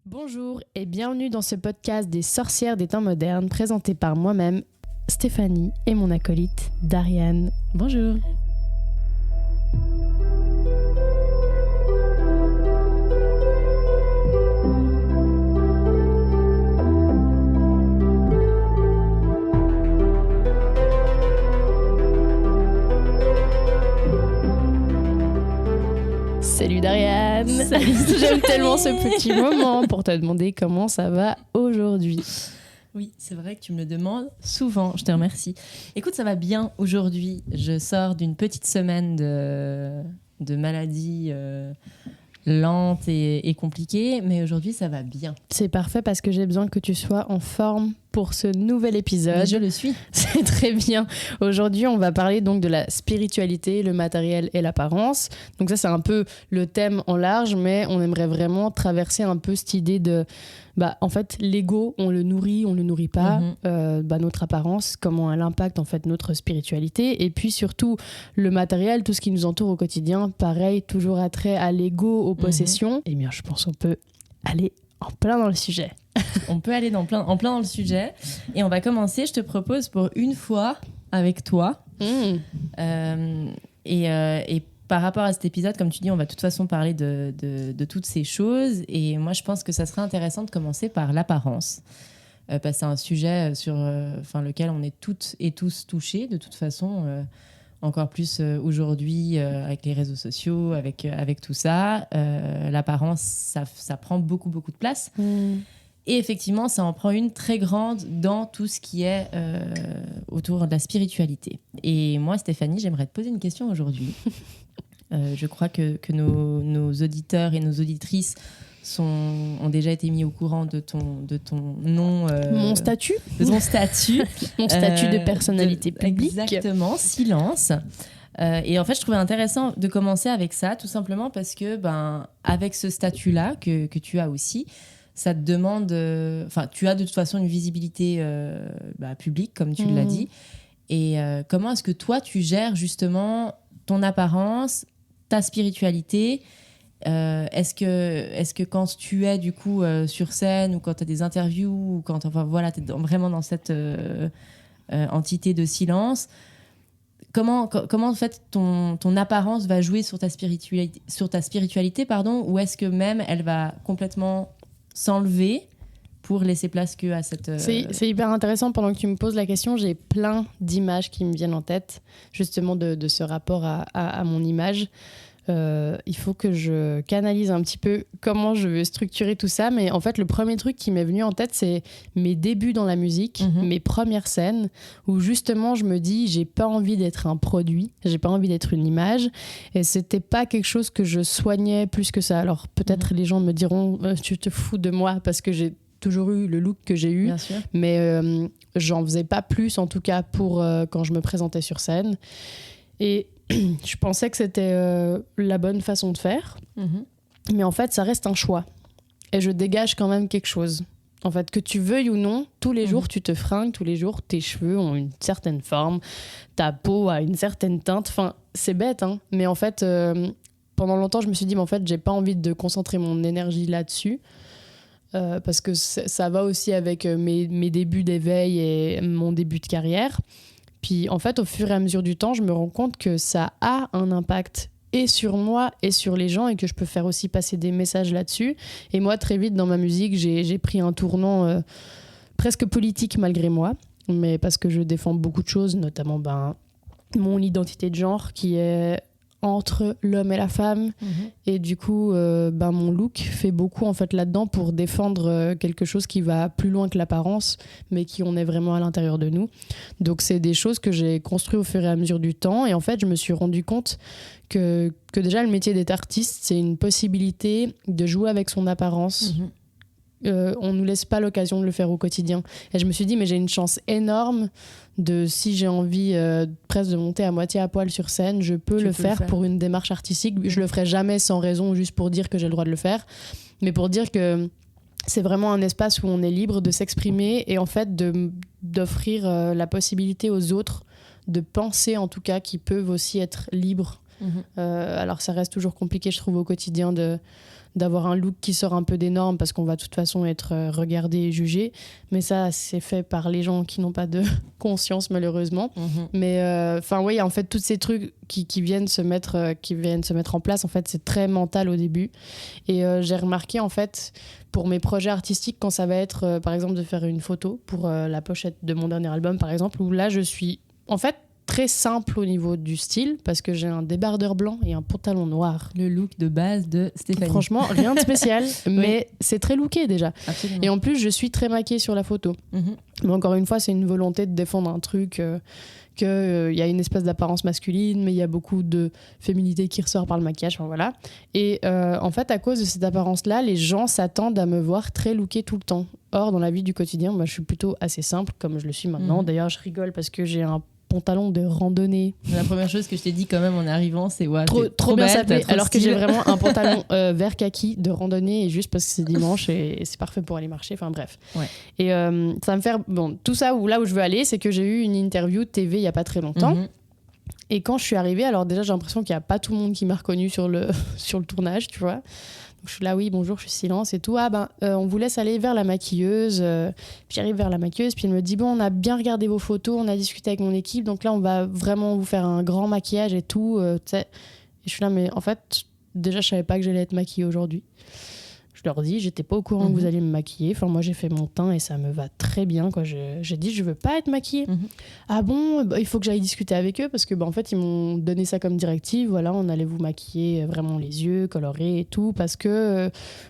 Bonjour et bienvenue dans ce podcast des sorcières des temps modernes présenté par moi-même, Stéphanie, et mon acolyte, Dariane. Bonjour. Salut Dariane. Salut. J'aime tellement ce petit moment pour te demander comment ça va aujourd'hui. Oui, c'est vrai que tu me le demandes souvent, je te remercie. Écoute, ça va bien aujourd'hui. Je sors d'une petite semaine de maladie lente et compliquée, mais aujourd'hui, ça va bien. C'est parfait parce que j'ai besoin que tu sois en forme pour ce nouvel épisode. Mais je le suis. C'est très bien. Aujourd'hui, on va parler donc de la spiritualité, le matériel et l'apparence. Donc ça, c'est un peu le thème en large, mais on aimerait vraiment traverser un peu cette idée de... en fait, l'ego, on le nourrit pas. Notre apparence, comment elle impacte en fait notre spiritualité. Et puis surtout, le matériel, tout ce qui nous entoure au quotidien, pareil, toujours attrait à l'ego, aux possessions. Eh bien, je pense qu'on peut aller en plein dans le sujet. On peut aller en plein dans le sujet. Et on va commencer, je te propose, pour une fois avec toi. Et par rapport à cet épisode, comme tu dis, on va de toute façon parler de toutes ces choses. Et moi, je pense que ça serait intéressant de commencer par l'apparence. Parce que c'est un sujet sur lequel on est toutes et tous touchés, de toute façon. Encore plus aujourd'hui, avec les réseaux sociaux, avec tout ça. L'apparence, ça prend beaucoup, beaucoup de place. Et effectivement, ça en prend une très grande dans tout ce qui est autour de la spiritualité. Et moi, Stéphanie, j'aimerais te poser une question aujourd'hui. Je crois que nos auditeurs et nos auditrices ont déjà été mis au courant de ton nom. Mon statut. De ton statut. Mon statut de personnalité publique. Exactement, silence. Et en fait, je trouvais intéressant de commencer avec ça, tout simplement parce que, avec ce statut-là que tu as aussi, ça te demande... tu as de toute façon une visibilité publique, comme tu l'as dit. Et comment est-ce que toi, tu gères justement ton apparence, ta spiritualité? Est-ce que quand tu es du coup sur scène ou quand tu as des interviews ou quand tu es vraiment dans cette entité de silence, comment en fait ton apparence va jouer sur ta spiritualité, ou est-ce que même elle va complètement s'enlever pour laisser place que à cette... C'est hyper intéressant. Pendant que tu me poses la question, j'ai plein d'images qui me viennent en tête, justement de ce rapport à mon image. Il faut que je canalise un petit peu comment je veux structurer tout ça, mais en fait le premier truc qui m'est venu en tête, c'est mes débuts dans la musique, mes premières scènes où justement je me dis j'ai pas envie d'être un produit, j'ai pas envie d'être une image, et c'était pas quelque chose que je soignais plus que ça. Alors peut-être les gens me diront tu te fous de moi parce que j'ai toujours eu le look que j'ai eu. Bien sûr. Mais j'en faisais pas plus en tout cas pour quand je me présentais sur scène, et je pensais que c'était la bonne façon de faire. Mais en fait, ça reste un choix. Et je dégage quand même quelque chose. En fait, que tu veuilles ou non, tous les jours, tu te fringues, tous les jours, tes cheveux ont une certaine forme, ta peau a une certaine teinte. Enfin, c'est bête, hein. Mais en fait, pendant longtemps, je me suis dit, mais en fait, j'ai pas envie de concentrer mon énergie là-dessus. Parce que ça va aussi avec mes débuts d'éveil et mon début de carrière. Puis en fait, au fur et à mesure du temps, je me rends compte que ça a un impact et sur moi et sur les gens, et que je peux faire aussi passer des messages là-dessus. Et moi, très vite, dans ma musique, j'ai pris un tournant presque politique malgré moi, mais parce que je défends beaucoup de choses, notamment mon identité de genre qui est entre l'homme et la femme. Et du coup, mon look fait beaucoup en fait là-dedans pour défendre quelque chose qui va plus loin que l'apparence, mais qui on est vraiment à l'intérieur de nous. Donc c'est des choses que j'ai construites au fur et à mesure du temps, et en fait je me suis rendu compte que déjà le métier d'être artiste, c'est une possibilité de jouer avec son apparence. On nous laisse pas l'occasion de le faire au quotidien, et je me suis dit mais j'ai une chance énorme si j'ai envie presque de monter à moitié à poil sur scène, je peux le faire pour une démarche artistique. Je le ferai jamais sans raison, juste pour dire que j'ai le droit de le faire, mais pour dire que c'est vraiment un espace où on est libre de s'exprimer, et en fait d'offrir la possibilité aux autres de penser, en tout cas, qu'ils peuvent aussi être libres. Alors ça reste toujours compliqué, je trouve, au quotidien de d'avoir un look qui sort un peu des normes parce qu'on va de toute façon être regardé et jugé. Mais ça, c'est fait par les gens qui n'ont pas de conscience, malheureusement. Mais oui, en fait, tous ces trucs qui viennent se mettre en place, en fait, c'est très mental au début. Et j'ai remarqué, en fait, pour mes projets artistiques, quand ça va être, par exemple, de faire une photo pour la pochette de mon dernier album, par exemple, où là, je suis, en fait, très simple au niveau du style parce que j'ai un débardeur blanc et un pantalon noir. Le look de base de Stéphanie. Franchement, rien de spécial, mais c'est très looké déjà. Absolument. Et en plus, je suis très maquillée sur la photo. Mais encore une fois, c'est une volonté de défendre un truc qu'il y a une espèce d'apparence masculine, mais il y a beaucoup de féminité qui ressort par le maquillage. Enfin, voilà. Et en fait, à cause de cette apparence-là, les gens s'attendent à me voir très lookée tout le temps. Or, dans la vie du quotidien, moi, je suis plutôt assez simple, comme je le suis maintenant. D'ailleurs, je rigole parce que j'ai un pantalon de randonnée. La première chose que je t'ai dit quand même en arrivant, c'est trop bien sapé, alors que j'ai style. vraiment un pantalon vert kaki de randonnée et juste parce que c'est dimanche et c'est parfait pour aller marcher. Enfin bref. Ouais. Et ça me fait tout ça là où je veux aller, c'est que j'ai eu une interview TV il y a pas très longtemps. Et quand je suis arrivée, alors déjà j'ai l'impression qu'il y a pas tout le monde qui m'a reconnue sur le tournage, tu vois. Donc je suis là, oui, bonjour, je suis silence et tout. On vous laisse aller vers la maquilleuse. Puis j'arrive vers la maquilleuse, puis elle me dit, bon, on a bien regardé vos photos, on a discuté avec mon équipe, donc là, on va vraiment vous faire un grand maquillage et tout. Et je suis là, mais en fait, déjà, je savais pas que j'allais être maquillée aujourd'hui. Je leur dis, j'étais pas au courant que vous alliez me maquiller. Enfin, moi, j'ai fait mon teint et ça me va très bien, quoi. J'ai dit, je veux pas être maquillée. Ah bon, il faut que j'aille discuter avec eux parce que, en fait, ils m'ont donné ça comme directive. Voilà, on allait vous maquiller vraiment les yeux, colorés et tout, parce que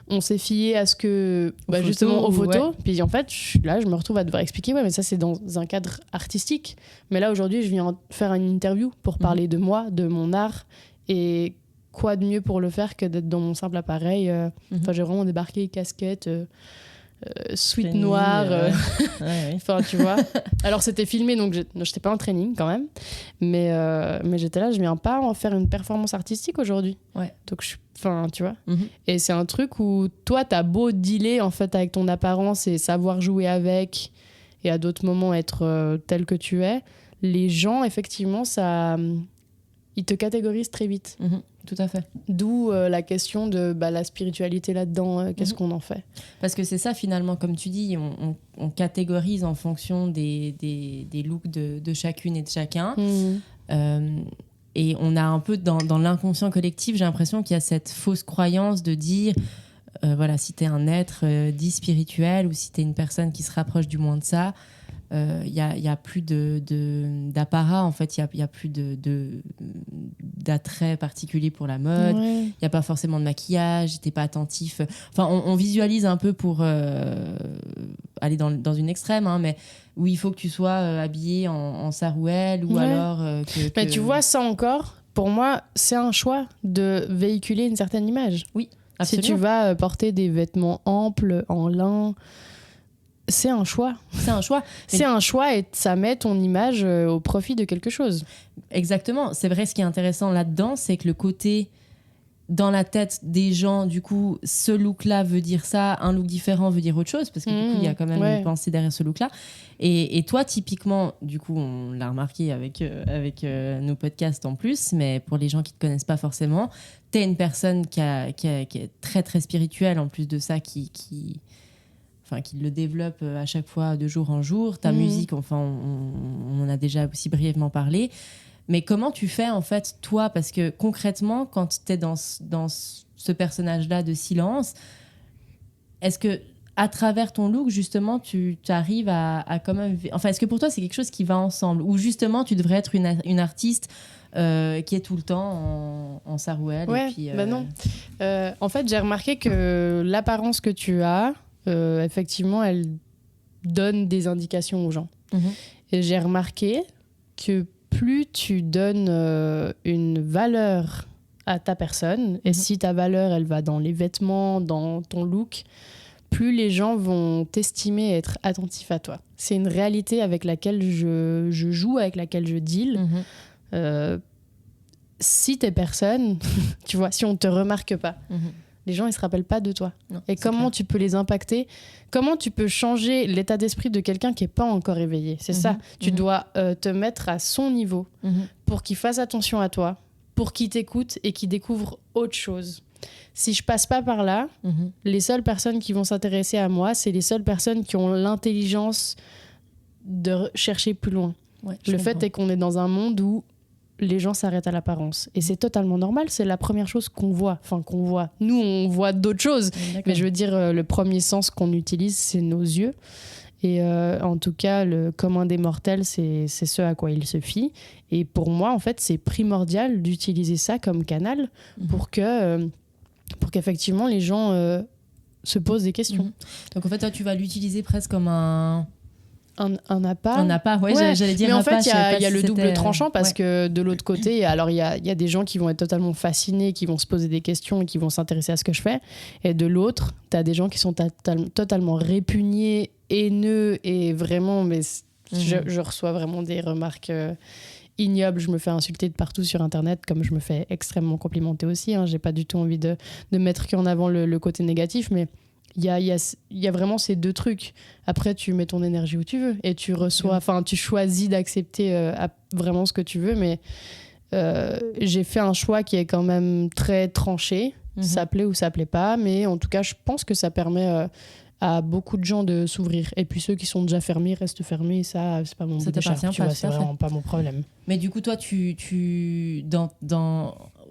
on s'est fié à ce que, justement, aux photos. Ouais. Puis en fait, je me retrouve à devoir expliquer, ouais, mais ça, c'est dans un cadre artistique. Mais là, aujourd'hui, je viens faire une interview pour parler de moi, de mon art et quoi de mieux pour le faire que d'être dans mon simple appareil. J'ai vraiment débarqué casquette, sweat noire. Enfin, tu vois. Alors, c'était filmé, donc j'étais pas en training quand même. Mais j'étais là, je viens pas en faire une performance artistique aujourd'hui. Ouais. Donc, tu vois. Et c'est un truc où toi, t'as beau dealer en fait avec ton apparence et savoir jouer avec, et à d'autres moments être tel que tu es, les gens, effectivement, ils te catégorisent très vite. Tout à fait. D'où la question de la spiritualité là-dedans, qu'est-ce qu'on en fait ? Parce que c'est ça finalement, comme tu dis, on catégorise en fonction des looks de chacune et de chacun. Et on a un peu dans l'inconscient collectif, j'ai l'impression qu'il y a cette fausse croyance de dire, si t'es un être dit spirituel ou si t'es une personne qui se rapproche du moins de ça, il y a plus d'apparat, en fait, il y a plus d'attrait particulier pour la mode, il y a pas forcément de maquillage, t'es pas attentif. Enfin, on visualise un peu pour aller dans une extrême, mais où il faut que tu sois habillé en sarouel ou alors Mais tu vois, ça encore, pour moi, c'est un choix de véhiculer une certaine image. Oui, absolument. Si tu vas porter des vêtements amples en lin, c'est un choix. C'est un choix. C'est un choix et ça met ton image au profit de quelque chose. Exactement. C'est vrai, ce qui est intéressant là-dedans, c'est que le côté dans la tête des gens, du coup, ce look-là veut dire ça, un look différent veut dire autre chose, parce que du coup, il y a quand même une pensée derrière ce look-là. Et toi, typiquement, du coup, on l'a remarqué avec nos podcasts en plus, mais pour les gens qui ne te connaissent pas forcément, t'es une personne qui est très, très spirituelle, en plus de ça, qui le développe à chaque fois de jour en jour. Ta musique, enfin, on en a déjà aussi brièvement parlé. Mais comment tu fais, en fait, toi ? Parce que concrètement, quand tu es dans ce personnage-là de silence, est-ce que à travers ton look, justement, tu arrives à quand même... Enfin, est-ce que pour toi, c'est quelque chose qui va ensemble ? Ou justement, tu devrais être une artiste qui est tout le temps en sarouel et puis, non. En fait, j'ai remarqué que l'apparence que tu as... effectivement, elle donne des indications aux gens. Et j'ai remarqué que plus tu donnes une valeur à ta personne, et si ta valeur, elle va dans les vêtements, dans ton look, plus les gens vont t'estimer et être attentifs à toi. C'est une réalité avec laquelle je joue, avec laquelle je deal. Si t'es personne, tu vois, si on te remarque pas, les gens, ils se rappellent pas de toi. Non, et comment tu peux les impacter ? Comment tu peux changer l'état d'esprit de quelqu'un qui est pas encore éveillé ? C'est ça. Tu dois te mettre à son niveau pour qu'il fasse attention à toi, pour qu'il t'écoute et qu'il découvre autre chose. si je passe pas par là, les seules personnes qui vont s'intéresser à moi, c'est les seules personnes qui ont l'intelligence de chercher plus loin. Ouais, le fait est qu'on est dans un monde où les gens s'arrêtent à l'apparence. Et c'est totalement normal, c'est la première chose qu'on voit. Enfin, qu'on voit. Nous, on voit d'autres choses. Mais je veux dire, le premier sens qu'on utilise, c'est nos yeux. Et en tout cas, le commun des mortels, c'est ce à quoi il se fie. Et pour moi, en fait, c'est primordial d'utiliser ça comme canal pour qu'effectivement, les gens se posent des questions. Donc en fait, toi, tu vas l'utiliser presque comme un appât. Un appât, ouais. J'allais dire. Mais en appât, fait, il y a le double tranchant parce que de l'autre côté, alors il y a des gens qui vont être totalement fascinés, qui vont se poser des questions et qui vont s'intéresser à ce que je fais. Et de l'autre, tu as des gens qui sont totalement répugnés, haineux et vraiment, mais je reçois vraiment des remarques ignobles. Je me fais insulter de partout sur Internet, comme je me fais extrêmement complimenter aussi. J'ai pas du tout envie de mettre qu'en avant le côté négatif, mais il y a vraiment ces deux trucs. Après, tu mets ton énergie où tu veux et tu reçois, enfin, tu choisis d'accepter vraiment ce que tu veux, mais j'ai fait un choix qui est quand même très tranché. Ça plaît ou ça plaît pas, mais en tout cas, je pense que ça permet à beaucoup de gens de s'ouvrir. Et puis ceux qui sont déjà fermés restent fermés. Ça, c'est pas mon bout d'écharpe, tu vois, c'est vraiment pas mon problème. Mais du coup, toi, tu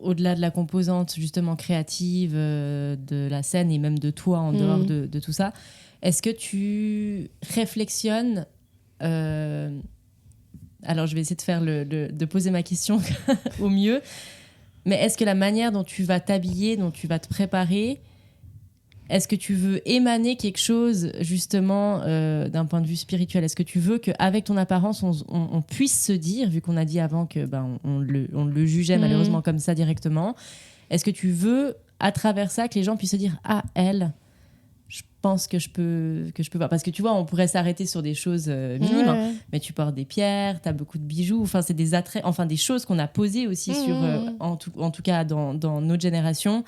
au-delà de la composante justement créative de la scène et même de toi en dehors de tout ça, est-ce que tu réflexionnes alors je vais essayer de poser ma question au mieux, mais est-ce que la manière dont tu vas t'habiller, dont tu vas te préparer, est-ce que tu veux émaner quelque chose justement d'un point de vue spirituel? Est-ce que tu veux qu'avec ton apparence on puisse se dire, vu qu'on a dit avant que on le jugeait malheureusement comme ça directement, est-ce que tu veux à travers ça que les gens puissent se dire ah, elle, je pense que je peux voir, parce que tu vois, on pourrait s'arrêter sur des choses minimes, mais tu portes des pierres, tu as beaucoup de bijoux, enfin c'est des attraits, enfin des choses qu'on a posées aussi sur en tout cas dans notre génération.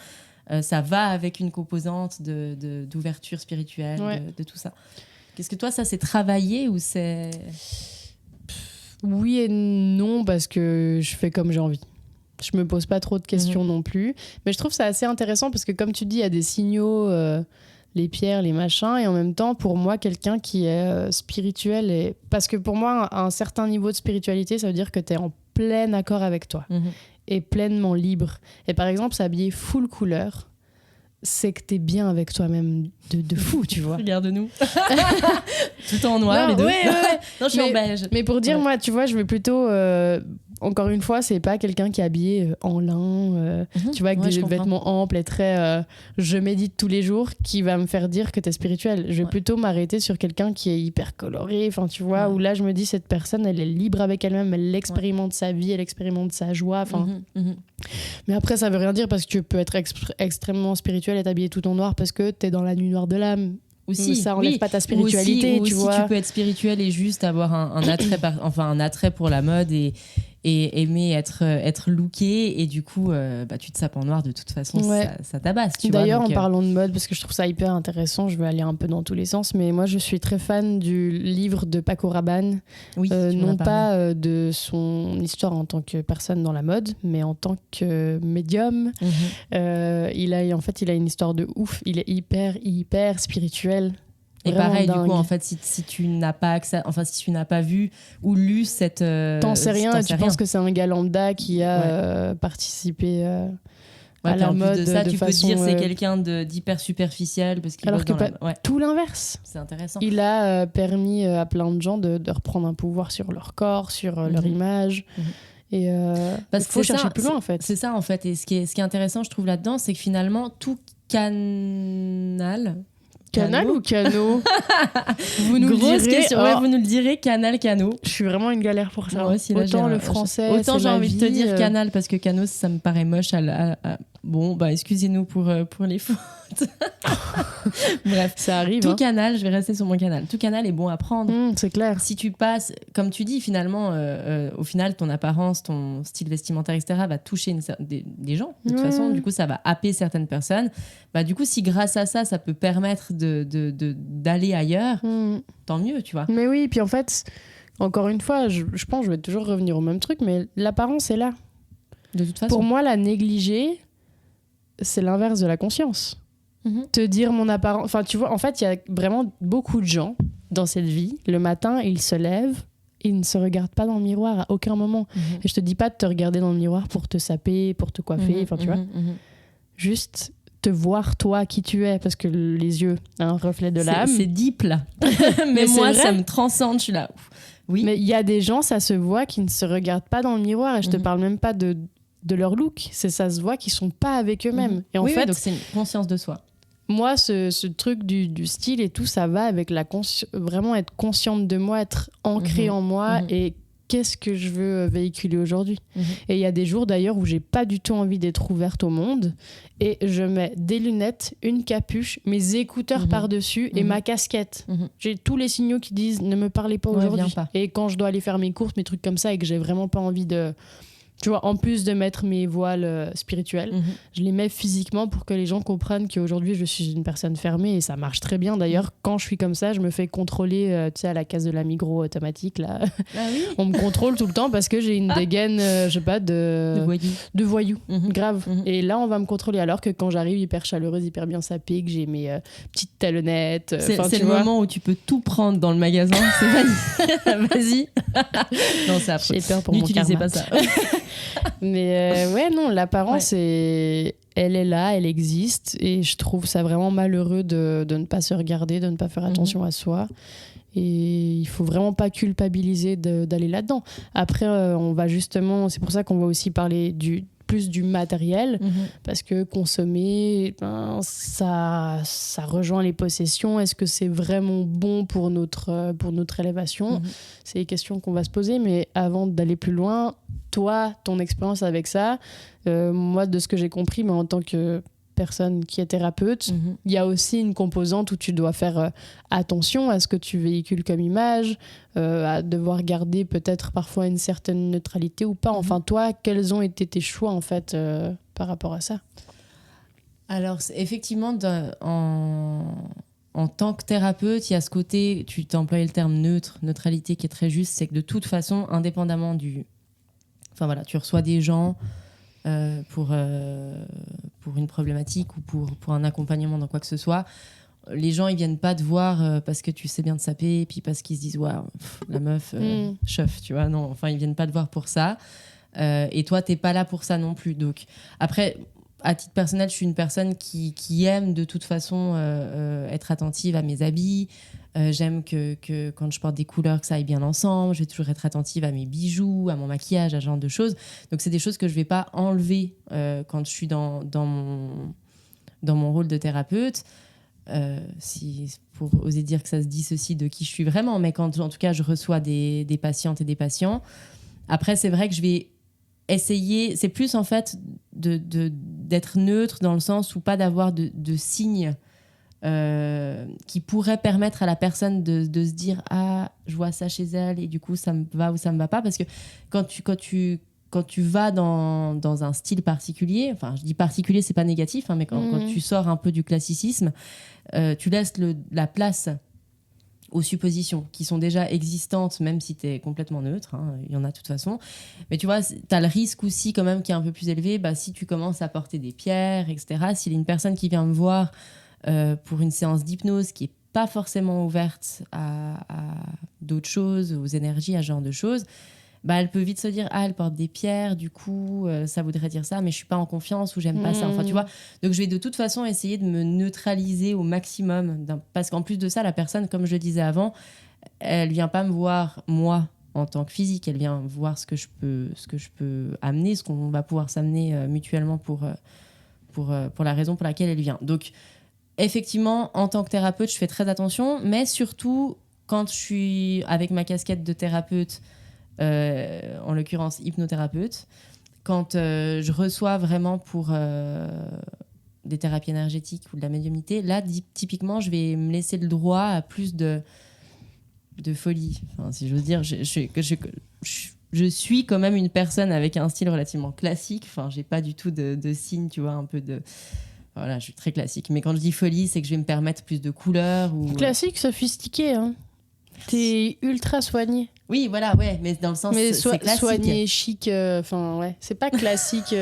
Ça va avec une composante d'ouverture spirituelle, de tout ça. Qu'est-ce que toi, ça c'est travaillé ou c'est... Oui et non, parce que je fais comme j'ai envie. Je me pose pas trop de questions non plus. Mais je trouve ça assez intéressant parce que comme tu dis, il y a des signaux, les pierres, les machins, et en même temps, pour moi, quelqu'un qui est spirituel, parce que pour moi, un certain niveau de spiritualité, ça veut dire que tu es en plein accord avec toi. Et pleinement libre. Et par exemple, s'habiller full couleur, c'est que t'es bien avec toi-même de fou, tu vois. Regarde-nous. Tout en noir, les deux. Ouais. Non, je suis en beige. Mais pour dire, moi, tu vois, je vais plutôt... encore une fois, c'est pas quelqu'un qui est habillé en lin, tu vois, avec des vêtements amples et très... je médite tous les jours, qui va me faire dire que t'es spirituel. Je vais plutôt m'arrêter sur quelqu'un qui est hyper coloré, enfin, tu vois, où là, je me dis, cette personne, elle est libre avec elle-même, elle expérimente sa vie, elle expérimente sa joie, enfin... Mais après, ça veut rien dire parce que tu peux être extrêmement spirituel et t'habiller tout en noir parce que t'es dans la nuit noire de l'âme. Aussi, ça enlève pas ta spiritualité, ou tu aussi, vois. Tu peux être spirituel et juste avoir un attrait, un attrait pour la mode et aimer être looké, et du coup tu te sapes en noir, de toute façon ça tabasse, tu d'ailleurs vois, en parlant de mode, parce que je trouve ça hyper intéressant, je vais aller un peu dans tous les sens, mais moi je suis très fan du livre de Paco Rabanne, non pas de son histoire en tant que personne dans la mode, mais en tant que médium. Il a une histoire de ouf, il est hyper spirituel. Et pareil, dingue. Du coup, en fait, si tu n'as pas accès, enfin, si tu n'as pas vu ou lu cette... T'en sais rien, et tu penses que c'est un gars lambda qui a participé à la mode de ça, de tu façon... peux te dire c'est quelqu'un d'hyper superficiel. Parce qu'il alors que tout l'inverse. C'est intéressant. Il a permis à plein de gens de reprendre un pouvoir sur leur corps, sur leur image. Et parce qu'il faut chercher plus loin, en fait. C'est ça, en fait. Et ce qui est intéressant, je trouve, là-dedans, c'est que finalement, tout canal... Canal ou canot? Vous nous le direz. Vous nous le direz, canal, canot. Je suis vraiment une galère pour ça. Moi aussi, autant le français, autant j'ai envie de te dire canal, parce que canot, ça me paraît moche. Bon, excusez-nous pour les fautes. Bref, ça arrive. Tout canal, je vais rester sur mon canal. Tout canal est bon à prendre. C'est clair. Si tu passes, comme tu dis, finalement, au final, ton apparence, ton style vestimentaire, etc., va toucher des gens. De toute façon, du coup, ça va happer certaines personnes. Du coup, si grâce à ça, ça peut permettre d'aller ailleurs, tant mieux, tu vois. Mais oui, puis en fait, encore une fois, je pense que je vais toujours revenir au même truc, mais l'apparence est là. De toute façon. Pour moi, la négliger, c'est l'inverse de la conscience. Te dire mon apparence... Enfin, tu vois, en fait, il y a vraiment beaucoup de gens dans cette vie. Le matin, ils se lèvent, ils ne se regardent pas dans le miroir à aucun moment. Et je te dis pas de te regarder dans le miroir pour te saper, pour te coiffer, enfin, tu vois. Juste te voir, toi, qui tu es, parce que les yeux, un reflet de l'âme. C'est deep, là. Mais moi, ça me transcende, je suis là. Oui. Mais il y a des gens, ça se voit, qui ne se regardent pas dans le miroir. Et je te parle même pas de leur look. Ça se voit qu'ils sont pas avec eux-mêmes. Et en fait, donc c'est une conscience de soi. Moi, ce truc du style et tout, ça va avec vraiment être consciente de moi, être ancrée en moi et qu'est-ce que je veux véhiculer aujourd'hui. Et il y a des jours d'ailleurs où j'ai pas du tout envie d'être ouverte au monde et je mets des lunettes, une capuche, mes écouteurs par-dessus et ma casquette. J'ai tous les signaux qui disent ne me parlez pas aujourd'hui. Pas. Et quand je dois aller faire mes courses, mes trucs comme ça et que j'ai vraiment pas envie de... Tu vois, en plus de mettre mes voiles spirituels, je les mets physiquement pour que les gens comprennent qu'aujourd'hui, je suis une personne fermée et ça marche très bien. D'ailleurs, quand je suis comme ça, je me fais contrôler, tu sais, à la caisse de la Migros automatique, là. Ah oui. On me contrôle tout le temps parce que j'ai une dégaine, je sais pas, de voyou. Grave. Et là, on va me contrôler. Alors que quand j'arrive hyper chaleureuse, hyper bien sapée, que j'ai mes petites talonnettes. C'est le moment où tu peux tout prendre dans le magasin. C'est vas-y. Non, c'est affreux. J'ai peur pour mon karma. N'utilisez pas ça. Mais ouais, non, l'apparence, elle est là, elle existe. Et je trouve ça vraiment malheureux de ne pas se regarder, de ne pas faire attention à soi. Et il faut vraiment pas culpabiliser d'aller là-dedans. Après, on va justement... C'est pour ça qu'on va aussi parler plus du matériel, parce que consommer, ça rejoint les possessions. Est-ce que c'est vraiment bon pour notre élévation ? C'est des questions qu'on va se poser, mais avant d'aller plus loin, toi, ton expérience avec ça, moi, de ce que j'ai compris, mais en tant que personne qui est thérapeute, il y a aussi une composante où tu dois faire attention à ce que tu véhicules comme image, à devoir garder peut-être parfois une certaine neutralité ou pas. Enfin, toi, quels ont été tes choix en fait par rapport à ça ? Alors, effectivement, en tant que thérapeute, il y a ce côté, tu t'as employé le terme neutralité qui est très juste, c'est que de toute façon, indépendamment du... Enfin voilà, tu reçois des gens pour une problématique ou pour un accompagnement dans quoi que ce soit. Les gens, ils viennent pas te voir parce que tu sais bien te saper et puis parce qu'ils se disent waouh, la meuf, chef, tu vois. Non, enfin, ils viennent pas te voir pour ça. Et toi, t'es pas là pour ça non plus. Donc, après, à titre personnel, je suis une personne qui aime de toute façon être attentive à mes habits. J'aime que quand je porte des couleurs, que ça aille bien ensemble. Je vais toujours être attentive à mes bijoux, à mon maquillage, à ce genre de choses. Donc, c'est des choses que je vais pas enlever quand je suis dans mon rôle de thérapeute. Si, pour oser dire que ça se dissocie de qui je suis vraiment, mais quand en tout cas je reçois des patientes et des patients. Après, c'est vrai que je vais essayer, c'est plus en fait d'être neutre dans le sens où pas d'avoir de signes qui pourraient permettre à la personne de se dire ah, je vois ça chez elle et du coup ça me va ou ça me va pas, parce que quand tu vas dans un style particulier, enfin je dis particulier, c'est pas négatif, hein, mais quand tu sors un peu du classicisme, tu laisses la place aux suppositions qui sont déjà existantes, même si tu es complètement neutre, hein, il y en a de toute façon. Mais tu vois, tu as le risque aussi quand même qui est un peu plus élevé, si tu commences à porter des pierres, etc. S'il y a une personne qui vient me voir pour une séance d'hypnose qui n'est pas forcément ouverte à d'autres choses, aux énergies, à ce genre de choses, elle peut vite se dire elle porte des pierres, du coup ça voudrait dire ça, mais je suis pas en confiance ou j'aime pas ça, enfin tu vois. Donc je vais de toute façon essayer de me neutraliser au maximum, parce qu'en plus de ça, la personne, comme je le disais avant, elle vient pas me voir moi en tant que physique, elle vient voir ce que je peux amener, ce qu'on va pouvoir s'amener mutuellement pour la raison pour laquelle elle vient. Donc effectivement, en tant que thérapeute, je fais très attention, mais surtout quand je suis avec ma casquette de thérapeute, en l'occurrence hypnothérapeute, quand je reçois vraiment pour des thérapies énergétiques ou de la médiumnité, là typiquement je vais me laisser le droit à plus de folie, enfin, si j'ose dire. Je suis quand même une personne avec un style relativement classique, enfin j'ai pas du tout de signe, tu vois, un peu de... Voilà, je suis très classique, mais quand je dis folie, c'est que je vais me permettre plus de couleurs ou... Classique, sophistiqué, hein. T'es ultra soigné. Oui, voilà, ouais, mais dans le sens c'est classique. Soigné, chic, enfin ouais, c'est pas classique,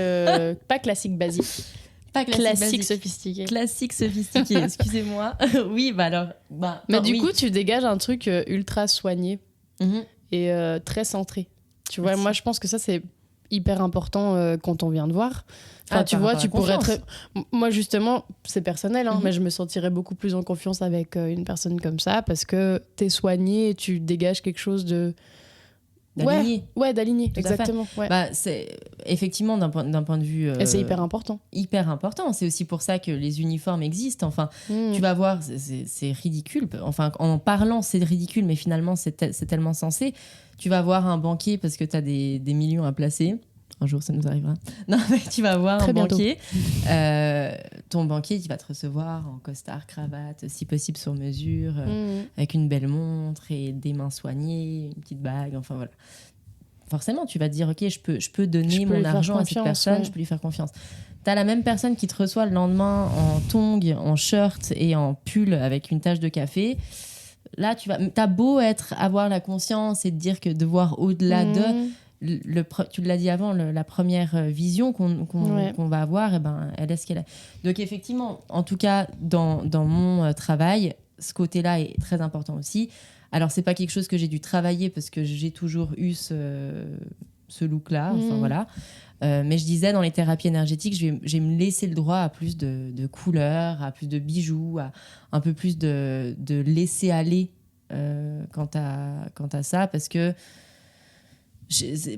pas classique basique. Pas classique sophistiqué. Classique sophistiqué, excusez-moi. Oui, bah alors... Mais du coup, tu dégages un truc ultra soigné et très centré. Tu vois, moi, je pense que ça, c'est hyper important quand on vient de voir. Enfin, tu vois, tu pourrais être... Moi, justement, c'est personnel, mais je me sentirais beaucoup plus en confiance avec une personne comme ça parce que t'es soigné et tu dégages quelque chose de... D'aligné. Ouais, d'aligné, exactement. Ouais. Bah, c'est effectivement d'un point de vue... Et c'est hyper important. Hyper important. C'est aussi pour ça que les uniformes existent. Enfin, tu vas voir, c'est ridicule. Enfin, en parlant, c'est ridicule, mais finalement, c'est tellement sensé. Tu vas voir un banquier parce que tu as des millions à placer. Un jour, ça nous arrivera. Non, mais tu vas voir un banquier. Ton banquier, il va te recevoir en costard, cravate, si possible sur mesure, avec une belle montre et des mains soignées, une petite bague. Enfin, voilà. Forcément, tu vas te dire, OK, je peux donner mon argent à cette personne, je peux lui faire confiance. Tu as la même personne qui te reçoit le lendemain en tongs, en shirt et en pull avec une tache de café. Là, t'as beau avoir la conscience et te dire que de voir au-delà de... tu l'as dit avant, la première vision qu'on va avoir, elle est ce qu'elle est. Donc effectivement, en tout cas, dans mon travail, ce côté-là est très important aussi. Alors, c'est pas quelque chose que j'ai dû travailler parce que j'ai toujours eu ce look-là. Enfin, voilà. Mais je disais, dans les thérapies énergétiques, je vais me laisser le droit à plus de couleurs, à plus de bijoux, à un peu plus de laisser aller quant à ça, parce que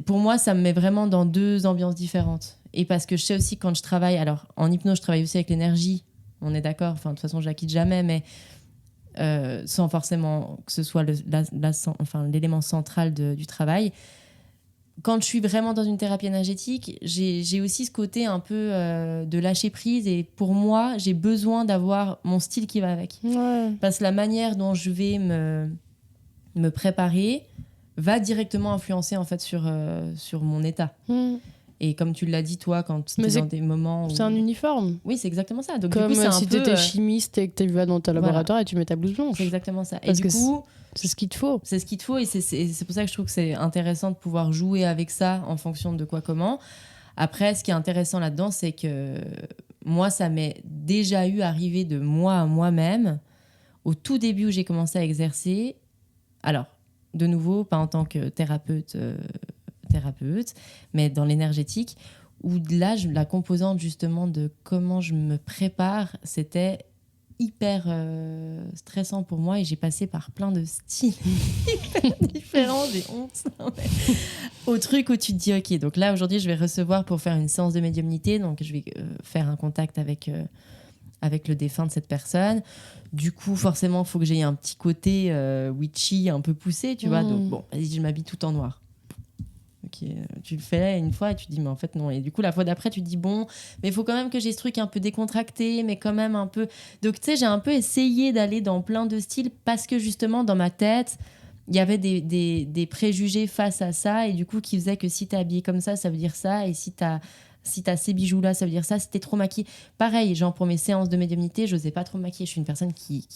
pour moi, ça me met vraiment dans deux ambiances différentes. Et parce que je sais aussi quand je travaille... Alors, en hypnose, je travaille aussi avec l'énergie. On est d'accord. Enfin, de toute façon, je la quitte jamais, mais sans forcément que ce soit l'élément central du travail. Quand je suis vraiment dans une thérapie énergétique, j'ai aussi ce côté un peu de lâcher prise. Et pour moi, j'ai besoin d'avoir mon style qui va avec. Ouais. Parce que la manière dont je vais me préparer va directement influencer en fait sur mon état. Et comme tu l'as dit toi, quand tu es dans des moments où... C'est un uniforme. Oui, c'est exactement ça. Donc, comme du coup, c'est si tu étais chimiste et que tu vas dans ton laboratoire et tu mets ta blouse blanche. C'est exactement ça. Parce et du coup, c'est ce qu'il te faut. C'est ce qu'il te faut et c'est pour ça que je trouve que c'est intéressant de pouvoir jouer avec ça en fonction de quoi, comment. Après, ce qui est intéressant là-dedans, c'est que moi, ça m'est déjà arrivé de moi à moi-même, au tout début où j'ai commencé à exercer. Alors, de nouveau, pas en tant que thérapeute, mais dans l'énergétique, où là, la composante justement de comment je me prépare, c'était hyper stressant pour moi et j'ai passé par plein de styles hyper différents, j'ai honte. Au truc où tu te dis, OK, donc là, aujourd'hui, je vais recevoir pour faire une séance de médiumnité, donc je vais faire un contact avec le défunt de cette personne. Du coup, forcément, il faut que j'aie un petit côté witchy un peu poussé, tu vois. Donc, bon, vas-y, je m'habille tout en noir. Ok, tu le fais une fois et tu te dis, mais en fait, non. Et du coup, la fois d'après, tu te dis, bon, mais il faut quand même que j'ai ce truc un peu décontracté, mais quand même un peu... Donc, tu sais, j'ai un peu essayé d'aller dans plein de styles parce que, justement, dans ma tête, il y avait des préjugés face à ça et du coup, qui faisaient que si t'es habillée comme ça veut dire ça. Et si t'as ces bijoux-là, ça veut dire ça. Si t'es trop maquillée... Pareil, genre pour mes séances de médiumnité, j'osais pas trop me maquiller. Je suis une personne qui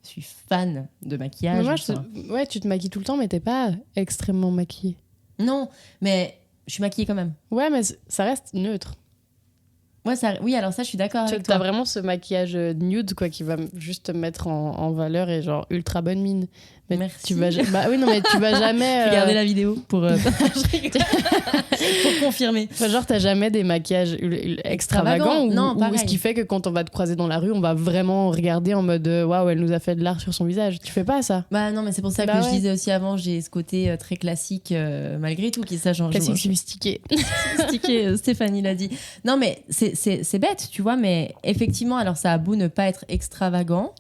suis fan de maquillage. Mais moi, tu te maquilles tout le temps, mais t'es pas extrêmement maquillée. Non, mais je suis maquillée quand même. Ouais, mais ça reste neutre. Ouais, oui, alors ça, je suis d'accord avec toi. T'as vraiment ce maquillage nude, quoi, qui va juste te mettre en valeur et genre ultra bonne mine. Mais merci. Tu vas oui, non, mais tu vas jamais... Regardez la vidéo pour confirmer. Enfin, genre, t'as jamais des maquillages extravagants ou ce qui fait que quand on va te croiser dans la rue, on va vraiment regarder en mode waouh, elle nous a fait de l'art sur son visage. Tu fais pas ça? Bah non, mais c'est pour ça que je disais aussi avant, j'ai ce côté très classique malgré tout, qui ça change. Classique sophistiqué. Sophistiqué, Stéphanie l'a dit. Non, mais c'est bête, tu vois, mais effectivement, alors ça a beau ne pas être extravagant,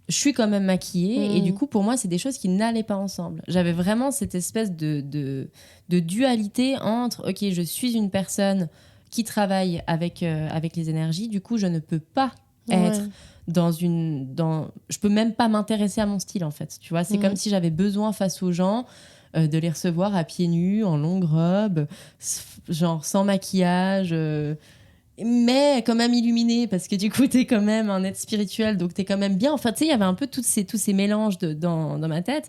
je suis quand même maquillée et du coup pour moi c'est des choses qui n'allaient pas ensemble. J'avais vraiment cette espèce de dualité entre ok, je suis une personne qui travaille avec les énergies, du coup je ne peux pas être je peux même pas m'intéresser à mon style en fait, tu vois, c'est comme si j'avais besoin face aux gens de les recevoir à pieds nus, en longue robe, genre sans maquillage, mais quand même illuminé, parce que du coup t'es quand même un être spirituel, donc t'es quand même bien. Enfin, tu sais, il y avait un peu tous ces mélanges dans ma tête.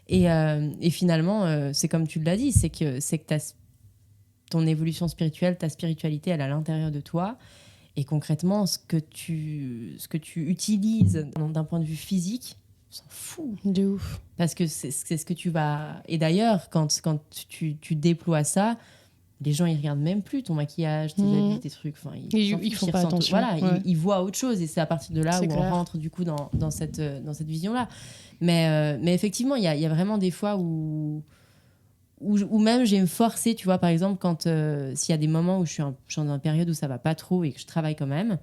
Et finalement, c'est comme tu l'as dit, c'est que ton évolution spirituelle, ta spiritualité, elle est à l'intérieur de toi. Et concrètement, ce que tu utilises d'un point de vue physique, on s'en fout. De ouf. Parce que c'est ce que tu vas... Et d'ailleurs, quand tu déploies ça, les gens, ils regardent même plus ton maquillage, tes habits, tes trucs. Enfin, ils font pas attention. Voilà, ouais. ils voient autre chose. Et c'est à partir de là où on rentre du coup dans cette vision-là. Mais effectivement, il y a vraiment des fois où même je vais me forcer, tu vois, par exemple, quand s'il y a des moments où je suis dans une période où ça va pas trop et que je travaille quand même,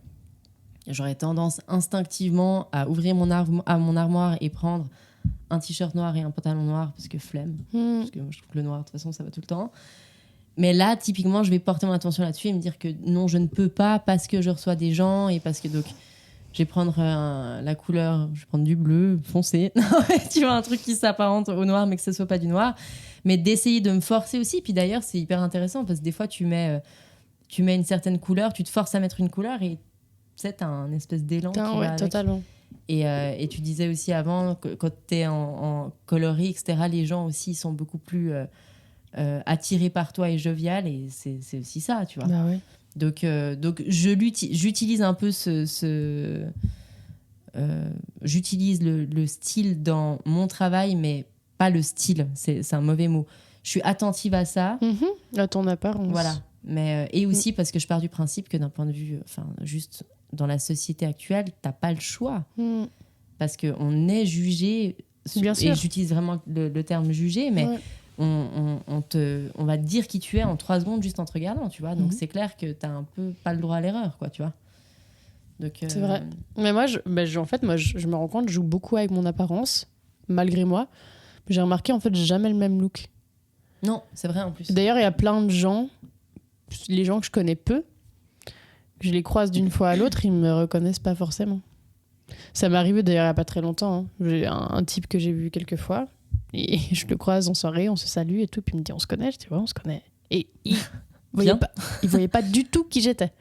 j'aurais tendance instinctivement à ouvrir mon armoire et prendre un t-shirt noir et un pantalon noir parce que flemme. Parce que moi, je trouve que le noir, de toute façon, ça va tout le temps. Mais là, typiquement, je vais porter mon attention là-dessus et me dire que non, je ne peux pas parce que je reçois des gens et parce que donc je vais prendre la couleur, je vais prendre du bleu foncé. Tu vois, un truc qui s'apparente au noir mais que ce soit pas du noir. Mais d'essayer de me forcer aussi. Puis d'ailleurs, c'est hyper intéressant parce que des fois, tu mets une certaine couleur, tu te forces à mettre une couleur et tu sais, t'as un espèce d'élan qui va avec. Totalement. Et tu disais aussi avant, que quand t'es en coloris, etc., les gens aussi sont beaucoup plus attirés par toi et jovial. Et c'est aussi ça, tu vois. Bah ouais. Donc j'utilise un peu j'utilise le style dans mon travail, mais pas le style, c'est un mauvais mot. Je suis attentive à ça. À ton apparence. Voilà. Mais, et aussi parce que je pars du principe que d'un point de vue, juste dans la société actuelle, t'as pas le choix. Parce qu'on est jugé, bien sûr. Et j'utilise vraiment le terme jugé, mais on va te dire qui tu es en 3 secondes juste en te regardant, tu vois. Donc c'est clair que t'as un peu pas le droit à l'erreur, quoi, tu vois. Donc, c'est vrai. Mais moi, en fait, je me rends compte, je joue beaucoup avec mon apparence, malgré moi. J'ai remarqué, en fait, j'ai jamais le même look. Non, c'est vrai en plus. D'ailleurs, il y a plein de gens, les gens que je connais peu, je les croise d'une fois à l'autre, ils me reconnaissent pas forcément. Ça m'est arrivé d'ailleurs il y a pas très longtemps. Hein. J'ai un type que j'ai vu quelques fois, et je le croise en soirée, on se salue et tout, puis il me dit on se connaît, je dis ouais, on se connaît. Et il voyait pas du tout qui j'étais.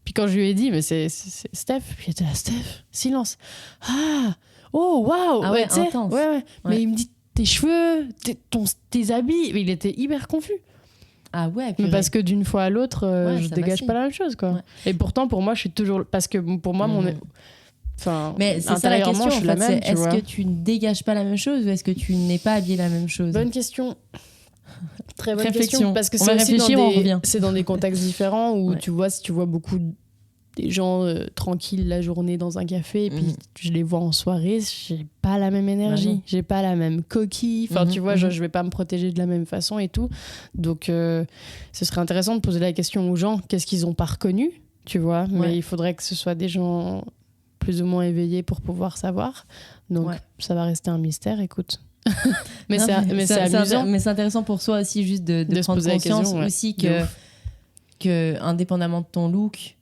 Puis quand je lui ai dit mais c'est Steph, puis il était là, Steph, silence. Ah, oh waouh, ah ouais, intense. Ouais. Mais il me dit tes cheveux, tes habits, mais il était hyper confus. Ah ouais, mais parce que d'une fois à l'autre, je dégage pas la même chose, quoi. Ouais. Et pourtant, pour moi, je suis toujours. Parce que pour moi, mais c'est ça la question, je suis la même, est-ce que tu ne dégages pas la même chose ou est-ce que tu n'es pas habillé la même chose? Bonne question. Très bonne Réflexion. question. Parce que c'est dans des contextes différents où tu vois beaucoup des gens tranquilles la journée dans un café et puis je les vois en soirée, j'ai pas la même énergie, j'ai pas la même coquille, tu vois, je vais pas me protéger de la même façon et tout. Donc ce serait intéressant de poser la question aux gens, qu'est-ce qu'ils ont pas reconnu, tu vois, mais il faudrait que ce soit des gens plus ou moins éveillés pour pouvoir savoir. Donc ça va rester un mystère, écoute. mais c'est amusant. Mais c'est intéressant pour soi aussi juste de prendre conscience aussi que indépendamment de ton look,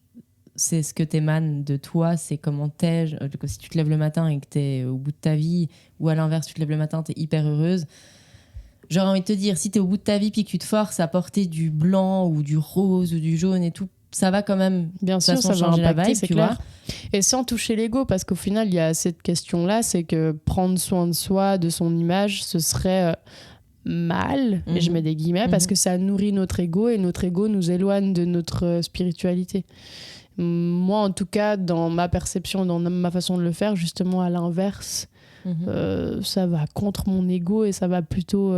c'est ce que t'émanes de toi, c'est comment t'es. Si tu te lèves le matin et que t'es au bout de ta vie, ou à l'inverse, tu te lèves le matin, t'es hyper heureuse. J'aurais envie de te dire, si t'es au bout de ta vie puis que tu te forces à porter du blanc ou du rose ou du jaune et tout, ça va quand même. Bien sûr, ça va impacter, c'est clair. Et sans toucher l'ego, parce qu'au final, il y a cette question-là, c'est que prendre soin de soi, de son image, ce serait mal, et je mets des guillemets, parce que ça nourrit notre ego et notre ego nous éloigne de notre spiritualité. Moi, en tout cas, dans ma perception, dans ma façon de le faire, justement à l'inverse, ça va contre mon ego et ça va plutôt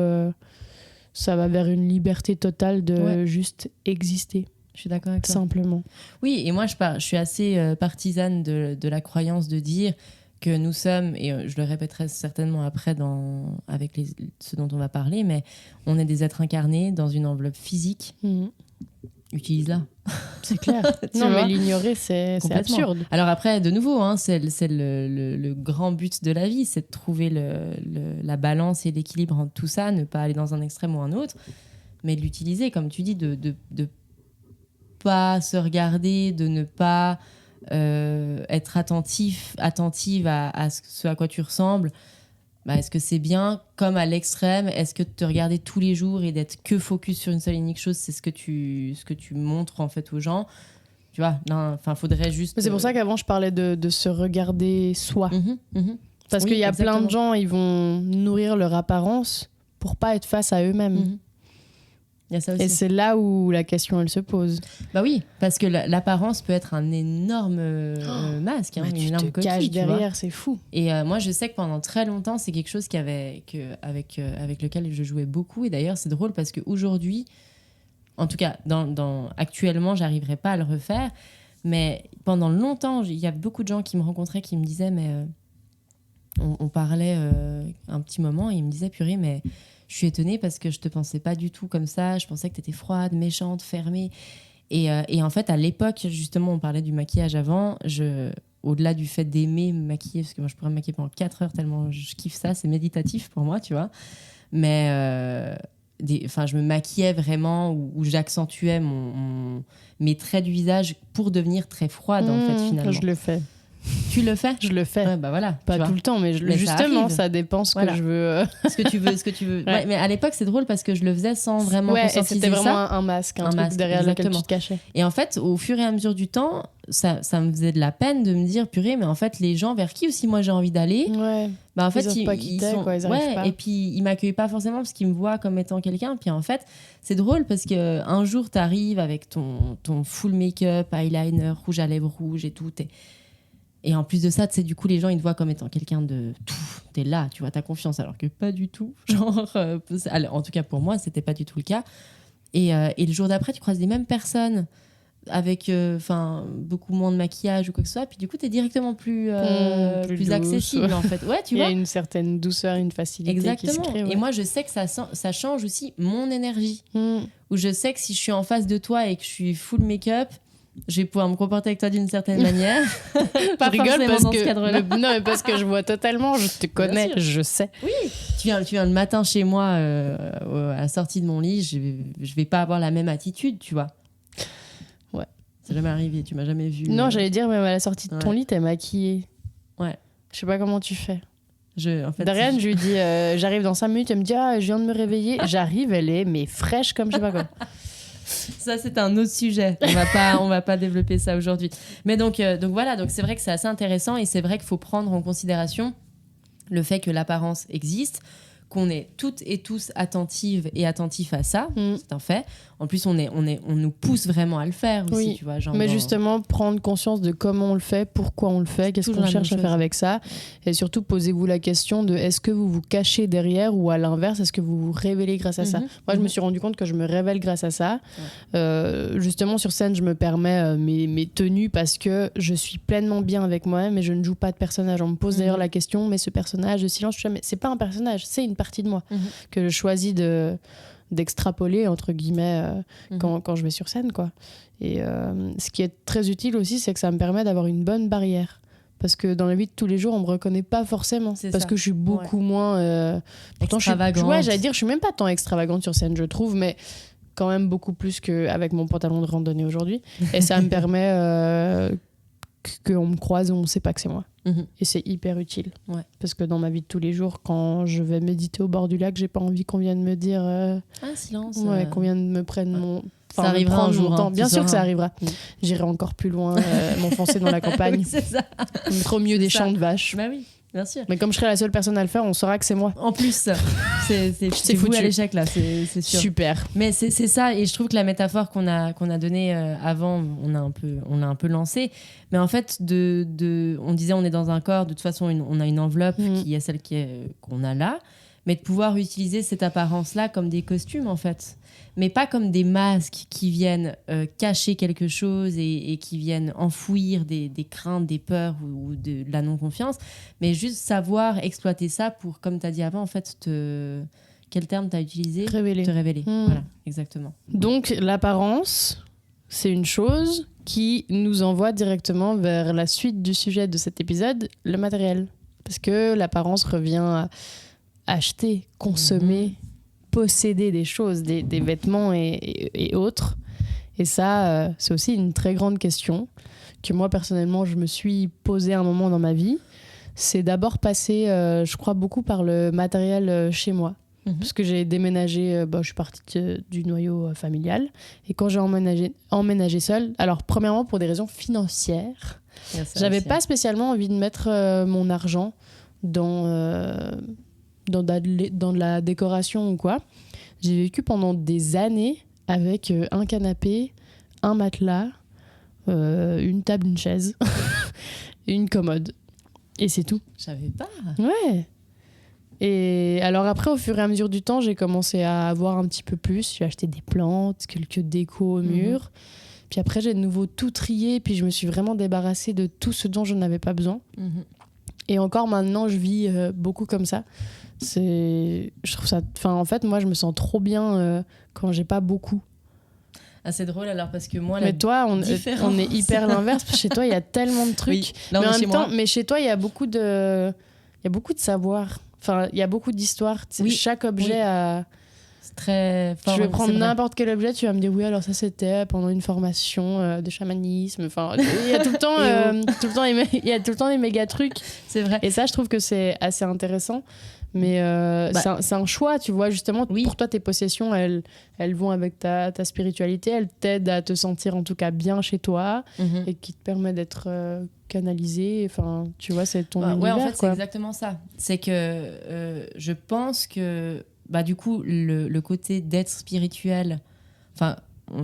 ça va vers une liberté totale de juste exister. Je suis d'accord avec toi. Simplement. Oui, et moi, je suis assez partisane de la croyance de dire que nous sommes, et je le répéterai certainement après avec ce dont on va parler, mais on est des êtres incarnés dans une enveloppe physique. Utilise-la. C'est clair. Mais l'ignorer, c'est absurde. Alors après, de nouveau, c'est le grand but de la vie, c'est de trouver la balance et l'équilibre entre tout ça, ne pas aller dans un extrême ou un autre, mais de l'utiliser, comme tu dis, de pas se regarder, de ne pas être attentive à ce à quoi tu ressembles. Est-ce que c'est bien? Comme à l'extrême, est-ce que de te regarder tous les jours et d'être que focus sur une seule et unique chose, c'est ce que tu montres en fait aux gens? Tu vois, faudrait juste... Mais c'est pour ça qu'avant je parlais de se regarder soi. Parce qu'il y a plein de gens, ils vont nourrir leur apparence pour pas être face à eux-mêmes. Il y a ça aussi. Et c'est là où la question, elle se pose. Bah oui, parce que l'apparence peut être un énorme masque, une tu énorme te coquille, caches tu vois. derrière, c'est fou. Et moi, je sais que pendant très longtemps, c'est quelque chose avec lequel je jouais beaucoup. Et d'ailleurs, c'est drôle parce qu'aujourd'hui, en tout cas, actuellement, j'arriverai pas à le refaire. Mais pendant longtemps, il y a beaucoup de gens qui me rencontraient qui me disaient, mais on parlait un petit moment et ils me disaient, purée, mais je suis étonnée parce que je te pensais pas du tout comme ça. Je pensais que tu étais froide, méchante, fermée. Et en fait, à l'époque, justement, on parlait du maquillage avant. Au-delà du fait d'aimer me maquiller, parce que moi, je pourrais me maquiller pendant 4 heures tellement je kiffe ça, c'est méditatif pour moi, tu vois. Mais je me maquillais vraiment où j'accentuais mes traits du visage pour devenir très froide, en fait, finalement. Je le fais. Tu le fais ? Je le fais. Ouais, bah voilà. Pas tout le temps, mais justement, ça dépend ce que je veux. Ce que tu veux. Ouais. Ouais, mais à l'époque, c'est drôle parce que je le faisais sans vraiment conscientiser ça. C'était vraiment un masque, un truc derrière lequel tu te cachais. Et en fait, au fur et à mesure du temps, ça me faisait de la peine de me dire, purée, mais en fait, les gens vers qui aussi moi j'ai envie d'aller, bah en fait, ils sont pas. Et puis ils m'accueillent pas forcément parce qu'ils me voient comme étant quelqu'un. Puis en fait, c'est drôle parce que un jour, t'arrives avec ton full make-up, eyeliner, rouge à lèvres rouge et tout. Et en plus de ça, tu sais, du coup, les gens, ils te voient comme étant quelqu'un de... T'es là, tu vois, t'as confiance, alors que pas du tout. Genre, en tout cas, pour moi, c'était pas du tout le cas. Et le jour d'après, tu croises les mêmes personnes avec beaucoup moins de maquillage ou quoi que ce soit. Puis du coup, t'es directement plus accessible, en fait. Ouais, tu vois. Il y a une certaine douceur, une facilité. Exactement. Qui se crée, ouais. Et moi, je sais que ça change aussi mon énergie. Où je sais que si je suis en face de toi et que je suis full make-up, je vais pouvoir me comporter avec toi d'une certaine manière. Pas je rigole parce dans ce cadre-là. Non, mais parce que je vois totalement, je te connais, je sais. Oui, tu viens le matin chez moi à la sortie de mon lit, je vais pas avoir la même attitude, tu vois. Ouais. C'est jamais arrivé, tu m'as jamais vu. Non, j'allais dire, même à la sortie de ton lit, t'es maquillée. Ouais. Je sais pas comment tu fais. En fait, Darian, je lui dis, j'arrive dans 5 minutes, elle me dit, je viens de me réveiller. J'arrive, elle est mais fraîche comme je sais pas quoi. Ça, c'est un autre sujet. On va pas développer ça aujourd'hui. Mais donc voilà, donc c'est vrai que c'est assez intéressant et c'est vrai qu'il faut prendre en considération le fait que l'apparence existe, qu'on est toutes et tous attentives et attentifs à ça, c'est un fait. En plus, on nous pousse vraiment à le faire aussi, tu vois. Genre mais justement, prendre conscience de comment on le fait, pourquoi on le fait, qu'est-ce qu'on cherche à faire avec ça. Et surtout, posez-vous la question de est-ce que vous vous cachez derrière ou à l'inverse, est-ce que vous vous révélez grâce à ça. Moi, je me suis rendu compte que je me révèle grâce à ça. Justement, sur scène, je me permets mes tenues parce que je suis pleinement bien avec moi-même et je ne joue pas de personnage. On me pose d'ailleurs la question, mais ce personnage de silence, c'est pas un personnage, c'est une partie de moi que je choisis d'extrapoler entre guillemets quand je vais sur scène, quoi. Et ce qui est très utile aussi, c'est que ça me permet d'avoir une bonne barrière, parce que dans la vie de tous les jours on me reconnaît pas forcément parce que je suis beaucoup moins pourtant extravagante. Je suis même pas tant extravagante sur scène, je trouve, mais quand même beaucoup plus qu'avec mon pantalon de randonnée aujourd'hui. Et ça me permet qu'on me croise, on sait pas que c'est moi. Et c'est hyper utile. Parce que dans ma vie de tous les jours, quand je vais méditer au bord du lac, j'ai pas envie qu'on vienne me dire silence. Qu'on vienne me prendre mon... Ça arrivera un jour. Bien sûr que ça arrivera. J'irai encore plus loin, m'enfoncer dans la campagne. Oui, c'est ça. Trop mieux des champs de vaches. Bah oui, bien sûr. Mais comme je serai la seule personne à le faire, on saura que c'est moi. En plus, c'est foutu à l'échec là, c'est sûr. Super. Mais c'est ça, et je trouve que la métaphore qu'on a donnée avant, on a un peu lancé. Mais en fait, on disait on est dans un corps, de toute façon on a une enveloppe qui est celle qu'on a là, mais de pouvoir utiliser cette apparence-là comme des costumes en fait. Mais pas comme des masques qui viennent cacher quelque chose et qui viennent enfouir des craintes, des peurs ou de la non-confiance, mais juste savoir exploiter ça pour, comme tu as dit avant, en fait, quel terme tu as utilisé ? Te révéler. Voilà, exactement. Donc, l'apparence, c'est une chose qui nous envoie directement vers la suite du sujet de cet épisode, le matériel. Parce que l'apparence revient à acheter, consommer, posséder des choses, des vêtements et autres. Et ça, c'est aussi une très grande question que moi, personnellement, je me suis posée un moment dans ma vie. C'est d'abord passé, je crois, beaucoup par le matériel chez moi. Parce que j'ai déménagé, je suis partie du noyau familial. Et quand j'ai emménagé seule, alors premièrement pour des raisons financières, j'avais pas spécialement envie de mettre mon argent dans de la décoration ou quoi. J'ai vécu pendant des années avec un canapé, un matelas, une table, une chaise, et une commode. Et c'est tout. Je savais pas. Ouais. Et alors après, au fur et à mesure du temps, j'ai commencé à avoir un petit peu plus. J'ai acheté des plantes, quelques décos au mur. Puis après, j'ai de nouveau tout trié. Puis je me suis vraiment débarrassée de tout ce dont je n'avais pas besoin. Et encore maintenant, je vis beaucoup comme ça. Je trouve ça... Enfin, en fait, moi, je me sens trop bien quand j'ai pas beaucoup. Ah, c'est drôle alors parce que moi... Mais toi, on est hyper l'inverse. Chez toi, il y a tellement de trucs. Oui, là, mais en même temps, mais chez toi, il y a beaucoup de savoir. Enfin, il y a beaucoup d'histoires. Oui. Chaque objet a... C'est très fort. Je vais prendre n'importe quel objet, tu vas me dire oui, alors ça c'était pendant une formation de chamanisme. Enfin, il y a tout le temps des méga trucs. C'est vrai. Et ça, je trouve que c'est assez intéressant. Mais c'est un choix, tu vois, justement. Oui. Pour toi, tes possessions, elles vont avec ta spiritualité. Elles t'aident à te sentir en tout cas bien chez toi et qui te permet d'être canalisé. Enfin, tu vois, c'est ton univers. Ouais, en fait, quoi. c'est exactement ça. C'est que je pense que, du coup, le côté d'être spirituel, enfin,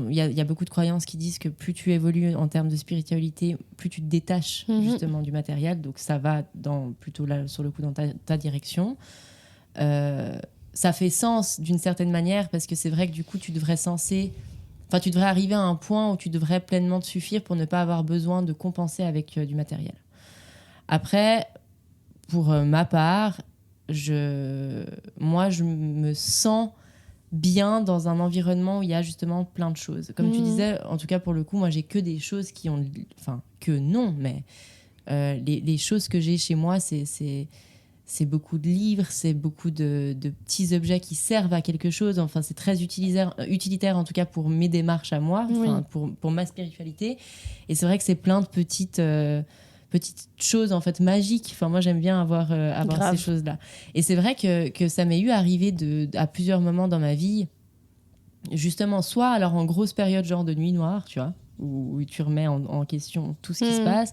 il y a beaucoup de croyances qui disent que plus tu évolues en termes de spiritualité, plus tu te détaches justement du matériel. Donc ça va plutôt là, sur le coup dans ta direction. Ça fait sens d'une certaine manière parce que c'est vrai que du coup tu devrais arriver à un point où tu devrais pleinement te suffire pour ne pas avoir besoin de compenser avec du matériel. Après, pour ma part, moi je me sens bien dans un environnement où il y a justement plein de choses. Comme tu disais, en tout cas pour le coup, moi j'ai que des choses qui ont... Enfin, que non, mais les choses que j'ai chez moi, c'est beaucoup de livres, c'est beaucoup de petits objets qui servent à quelque chose. Enfin, c'est très utilitaire en tout cas pour mes démarches à moi, pour ma spiritualité. Et c'est vrai que c'est plein de petites choses en fait magiques. Enfin, moi j'aime bien avoir ces choses-là. Et c'est vrai que ça m'est arrivé à plusieurs moments dans ma vie, justement, soit alors en grosse période genre de nuit noire, tu vois, où tu remets en question tout ce qui se passe,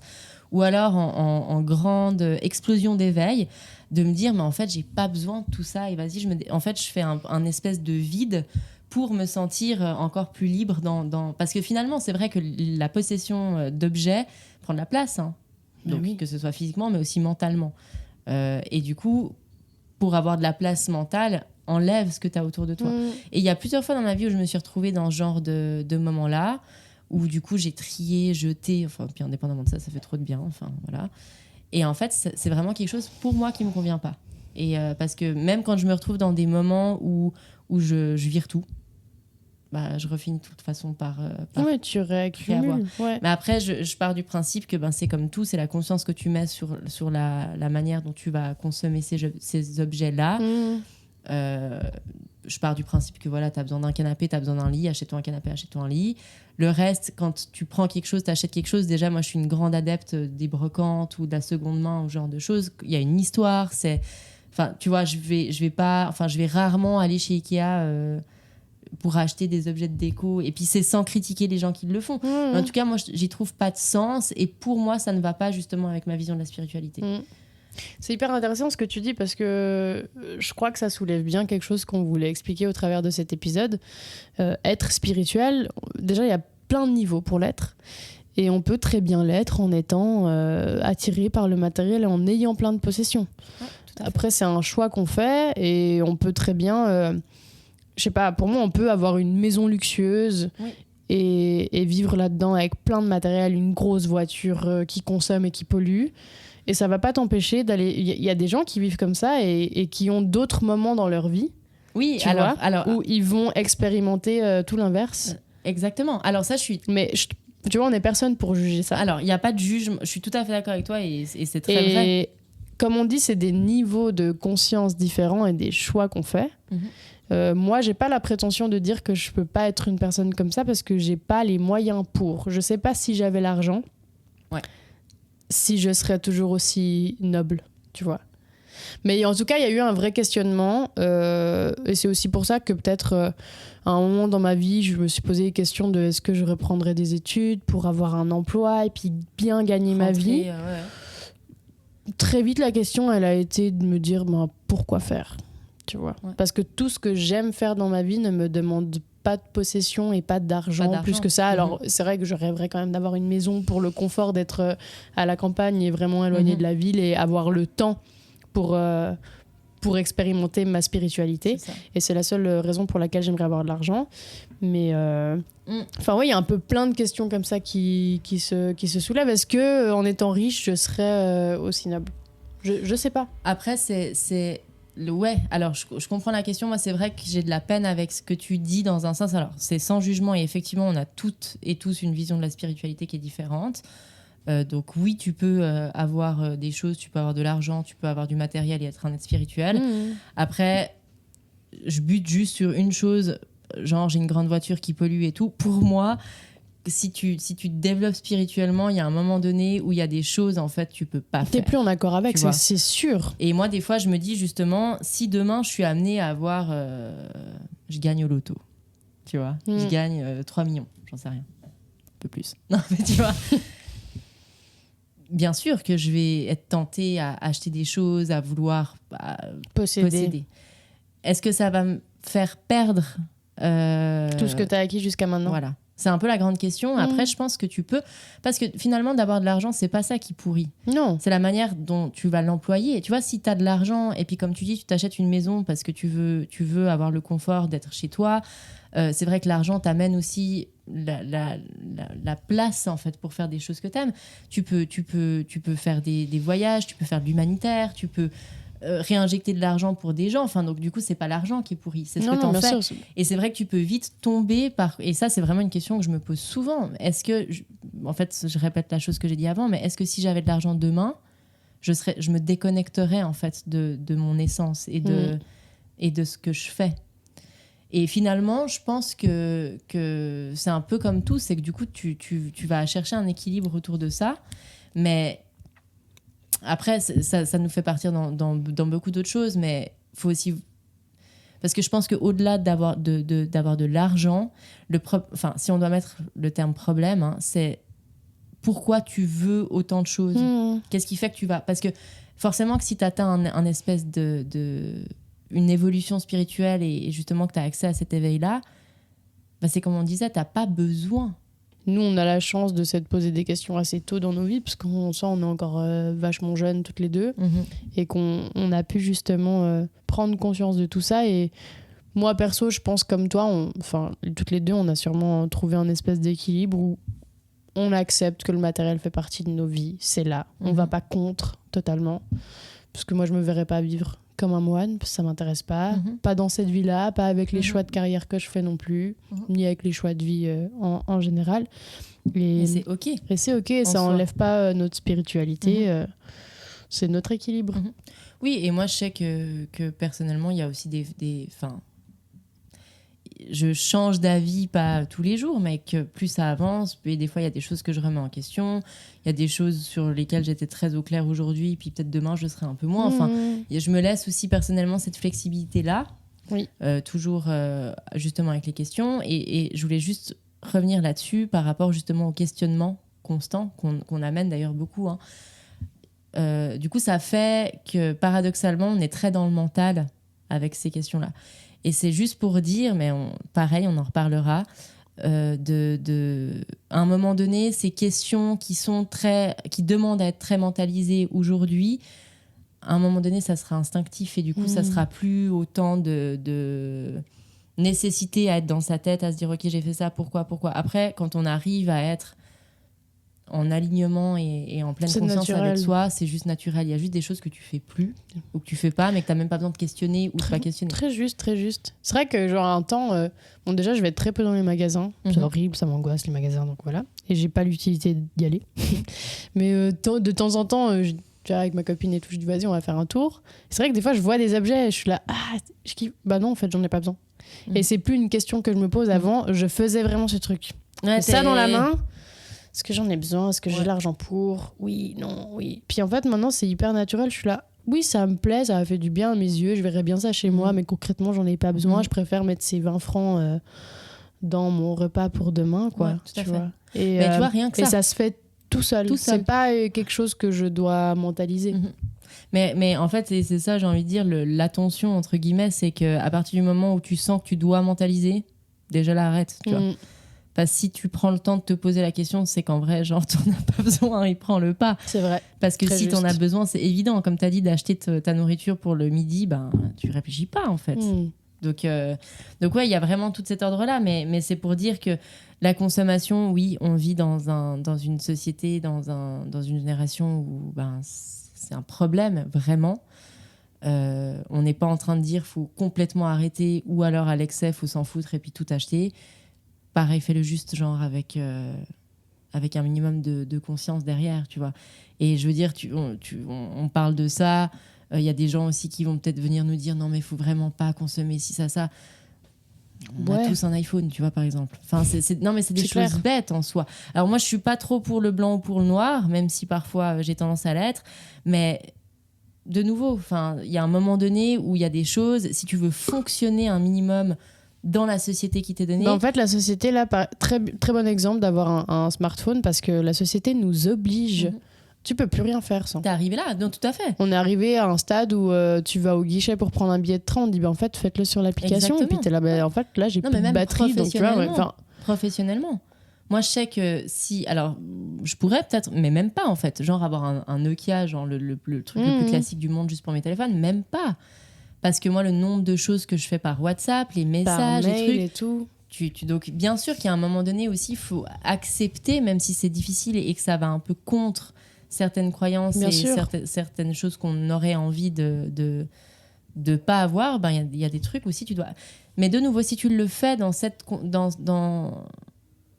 ou alors en grande explosion d'éveil, de me dire mais en fait j'ai pas besoin de tout ça et vas-y en fait je fais un espèce de vide pour me sentir encore plus libre parce que finalement c'est vrai que la possession d'objets prend de la place, hein. Donc, que ce soit physiquement, mais aussi mentalement. Et du coup, pour avoir de la place mentale, enlève ce que tu as autour de toi. Et il y a plusieurs fois dans ma vie où je me suis retrouvée dans ce genre de moments-là, où du coup, j'ai trié, jeté, enfin, puis indépendamment de ça, ça fait trop de bien, enfin, voilà. Et en fait, c'est vraiment quelque chose, pour moi, qui ne me convient pas. Et parce que même quand je me retrouve dans des moments où je vire tout, je refinis de toute façon par tu réaccumules. Ouais. Mais après, je pars du principe que c'est comme tout, c'est la conscience que tu mets sur la manière dont tu vas consommer ces objets-là. Je pars du principe que voilà, tu as besoin d'un canapé, tu as besoin d'un lit, achète-toi un canapé, achète-toi un lit. Le reste, quand tu prends quelque chose, tu achètes quelque chose, déjà, moi, je suis une grande adepte des brocantes ou de la seconde main ou ce genre de choses. Il y a une histoire, Enfin, tu vois, je vais rarement aller chez Ikea... pour acheter des objets de déco, et puis c'est sans critiquer les gens qui le font. En tout cas, moi, j'y trouve pas de sens, et pour moi, ça ne va pas justement avec ma vision de la spiritualité. C'est hyper intéressant ce que tu dis, parce que je crois que ça soulève bien quelque chose qu'on voulait expliquer au travers de cet épisode. Être spirituel, déjà, il y a plein de niveaux pour l'être, et on peut très bien l'être en étant attiré par le matériel et en ayant plein de possessions. Ouais, après, c'est un choix qu'on fait, et on peut très bien... je sais pas, pour moi, on peut avoir une maison luxueuse et vivre là-dedans avec plein de matériel, une grosse voiture qui consomme et qui pollue. Et ça va pas t'empêcher d'aller... Il y a des gens qui vivent comme ça et qui ont d'autres moments dans leur vie, où ils vont expérimenter tout l'inverse. Exactement. Alors ça, je suis... Mais tu vois, on n'est personne pour juger ça. Alors, il n'y a pas de jugement. Je suis tout à fait d'accord avec toi et c'est très vrai. Comme on dit, c'est des niveaux de conscience différents et des choix qu'on fait. Moi, j'ai pas la prétention de dire que je peux pas être une personne comme ça parce que j'ai pas les moyens pour. Je sais pas si j'avais l'argent, si je serais toujours aussi noble, tu vois. Mais en tout cas, il y a eu un vrai questionnement, et c'est aussi pour ça que peut-être à un moment dans ma vie, je me suis posé des questions de est-ce que je reprendrais des études pour avoir un emploi et puis bien gagner ma vie. Très vite, la question, elle a été de me dire pourquoi faire ? tu vois. Parce que tout ce que j'aime faire dans ma vie ne me demande pas de possession et pas d'argent plus que ça. Alors, c'est vrai que je rêverais quand même d'avoir une maison pour le confort d'être à la campagne et vraiment éloigné de la ville et avoir le temps pour expérimenter ma spiritualité. Et c'est la seule raison pour laquelle j'aimerais avoir de l'argent. Mais enfin, oui, il y a un peu plein de questions comme ça qui se soulèvent. Est-ce que en étant riche, je serais aussi noble ? Je sais pas. Après, ouais, alors je comprends la question. Moi, c'est vrai que j'ai de la peine avec ce que tu dis dans un sens. Alors, c'est sans jugement et effectivement, on a toutes et tous une vision de la spiritualité qui est différente. Donc oui, tu peux avoir des choses, tu peux avoir de l'argent, tu peux avoir du matériel et être un être spirituel. Après, je bute juste sur une chose, genre j'ai une grande voiture qui pollue et tout. Pour moi, si tu te développes spirituellement, il y a un moment donné où il y a des choses, en fait, tu peux pas faire. T'es plus en accord avec, c'est sûr. Et moi, des fois, je me dis justement, si demain, je suis amenée à avoir... je gagne au loto, tu vois. Je gagne 3 millions, j'en sais rien. Un peu plus. Non, mais tu vois... Bien sûr que je vais être tentée à acheter des choses, à vouloir posséder. Est-ce que ça va me faire perdre tout ce que tu as acquis jusqu'à maintenant ? Voilà. C'est un peu la grande question. Après, je pense que tu peux... Parce que finalement, d'avoir de l'argent, c'est pas ça qui pourrit. Non. C'est la manière dont tu vas l'employer. Tu vois, si tu as de l'argent et puis, comme tu dis, tu t'achètes une maison parce que tu veux avoir le confort d'être chez toi, c'est vrai que l'argent t'amène aussi la place, en fait, pour faire des choses que tu aimes. Tu peux faire des voyages, tu peux faire de l'humanitaire, tu peux... réinjecter de l'argent pour des gens. Enfin, donc, du coup, c'est pas l'argent qui est pourri, c'est ce que t'en fais. Sûr. Et c'est vrai que tu peux vite tomber par... Et ça, c'est vraiment une question que je me pose souvent. Est-ce que... En fait, je répète la chose que j'ai dit avant, mais est-ce que si j'avais de l'argent demain, je me déconnecterais, en fait, de mon essence et de ce que je fais. Et finalement, je pense que c'est un peu comme tout, c'est que du coup, tu vas chercher un équilibre autour de ça, mais... Après, ça nous fait partir dans beaucoup d'autres choses, mais il faut aussi... Parce que je pense qu'au-delà d'avoir de l'argent, si on doit mettre le terme problème, hein, c'est pourquoi tu veux autant de choses. Qu'est-ce qui fait que tu vas... Parce que forcément que si tu atteins un espèce une évolution spirituelle et justement que tu as accès à cet éveil-là, bah c'est comme on disait, tu n'as pas besoin. Nous, on a la chance de s'être posé des questions assez tôt dans nos vies, parce qu'on sent on est encore vachement jeunes toutes les deux, et qu'on a pu justement prendre conscience de tout ça. Et moi, perso, je pense comme toi, toutes les deux, on a sûrement trouvé un espèce d'équilibre où on accepte que le matériel fait partie de nos vies. C'est là. On va pas contre totalement, parce que moi, je me verrais pas vivre comme un moine, parce que ça m'intéresse pas. Pas dans cette vie-là, pas avec les choix de carrière que je fais non plus, ni avec les choix de vie en général. Et c'est OK. Et c'est OK, ça enlève pas notre spiritualité. C'est notre équilibre. Oui, et moi, je sais que personnellement, il y a aussi je change d'avis, pas tous les jours, mais que plus ça avance, et des fois, il y a des choses que je remets en question. Il y a des choses sur lesquelles j'étais très au clair aujourd'hui, puis peut-être demain, je serai un peu moins. Enfin, je me laisse aussi personnellement cette flexibilité-là, toujours justement avec les questions. Et je voulais juste revenir là-dessus par rapport justement au questionnement constant qu'on amène d'ailleurs beaucoup. Du coup, ça fait que paradoxalement, on est très dans le mental avec ces questions-là. Et c'est juste pour dire, mais pareil, on en reparlera, à un moment donné, ces questions qui demandent à être très mentalisées aujourd'hui, à un moment donné, ça sera instinctif et du coup, ça sera plus autant de nécessité à être dans sa tête, à se dire, OK, j'ai fait ça, pourquoi ? Après, quand on arrive à être en alignement et en pleine conscience naturel. Avec soi, c'est juste naturel. Il y a juste des choses que tu fais plus ou que tu fais pas, mais que tu n'as même pas besoin de questionner ou de pas questionner. Très juste, très juste. C'est vrai que genre un temps, déjà je vais être très peu dans les magasins. C'est horrible, ça m'angoisse les magasins, donc voilà. Et j'ai pas l'utilité d'y aller. Mais de temps en temps, avec ma copine et tout, je dis vas-y, on va faire un tour. C'est vrai que des fois je vois des objets et je suis là, je kiffe. Bah non, en fait, j'en ai pas besoin. Et c'est plus une question que je me pose avant. Je faisais vraiment ce truc. Ouais, ça dans la main. Est-ce que j'en ai besoin ? Est-ce que j'ai l'argent pour ? Oui, non, oui. Puis en fait, maintenant, c'est hyper naturel. Je suis là, oui, ça me plaît, ça a fait du bien à mes yeux. Je verrais bien ça chez moi, mais concrètement, j'en ai pas besoin. Je préfère mettre ces 20 francs dans mon repas pour demain, quoi. Ouais, tout à fait. Et, mais tu vois, rien que ça. Et ça se fait tout seul. C'est pas quelque chose que je dois mentaliser. Mais en fait, c'est ça, j'ai envie de dire, l'attention, entre guillemets, c'est qu'à partir du moment où tu sens que tu dois mentaliser, déjà là, arrête, tu vois. Parce que si tu prends le temps de te poser la question, c'est qu'en vrai, genre, t'en as pas besoin, il prend le pas. C'est vrai. Parce que Très si juste. t'en as besoin, c'est évident. Comme t'as dit, d'acheter ta nourriture pour le midi, ben, tu réfléchis pas, en fait. Donc ouais, il y a vraiment tout cet ordre-là. Mais c'est pour dire que la consommation, oui, on vit dans une société, dans une génération où ben, c'est un problème, vraiment. On n'est pas en train de dire faut complètement arrêter ou alors à l'excès, faut s'en foutre et puis tout acheter. Pareil, fais le juste genre avec un minimum de conscience derrière, tu vois. Et je veux dire, on parle de ça. Il y a des gens aussi qui vont peut-être venir nous dire non mais il faut vraiment pas consommer ci, ça. On a tous un iPhone, tu vois, par exemple. Enfin, non mais c'est des choses bêtes en soi. Alors moi, je suis pas trop pour le blanc ou pour le noir, même si parfois j'ai tendance à l'être. Mais de nouveau, il y a un moment donné où il y a des choses, si tu veux fonctionner un minimum dans la société qui t'est donnée. En fait, la société, là, très, très bon exemple d'avoir un smartphone parce que la société nous oblige. Tu peux plus rien faire sans. T'es arrivé là, non, tout à fait. On est arrivé à un stade où tu vas au guichet pour prendre un billet de train, on dit en fait, faites-le sur l'application. Exactement. Et puis t'es là, en fait, là, j'ai plus de batterie. Donc, tu vois, professionnellement. Moi, je sais que si... Alors, je pourrais peut-être, mais même pas, en fait. Genre avoir un Nokia, genre le truc le plus classique du monde juste pour mes téléphones, même pas. Parce que moi, le nombre de choses que je fais par WhatsApp, les messages, les trucs... et tout. Donc, bien sûr qu'il y a un moment donné aussi, il faut accepter, même si c'est difficile et que ça va un peu contre certaines croyances certaines choses qu'on aurait envie de pas avoir, ben il y a des trucs aussi tu dois. Mais de nouveau, si tu le fais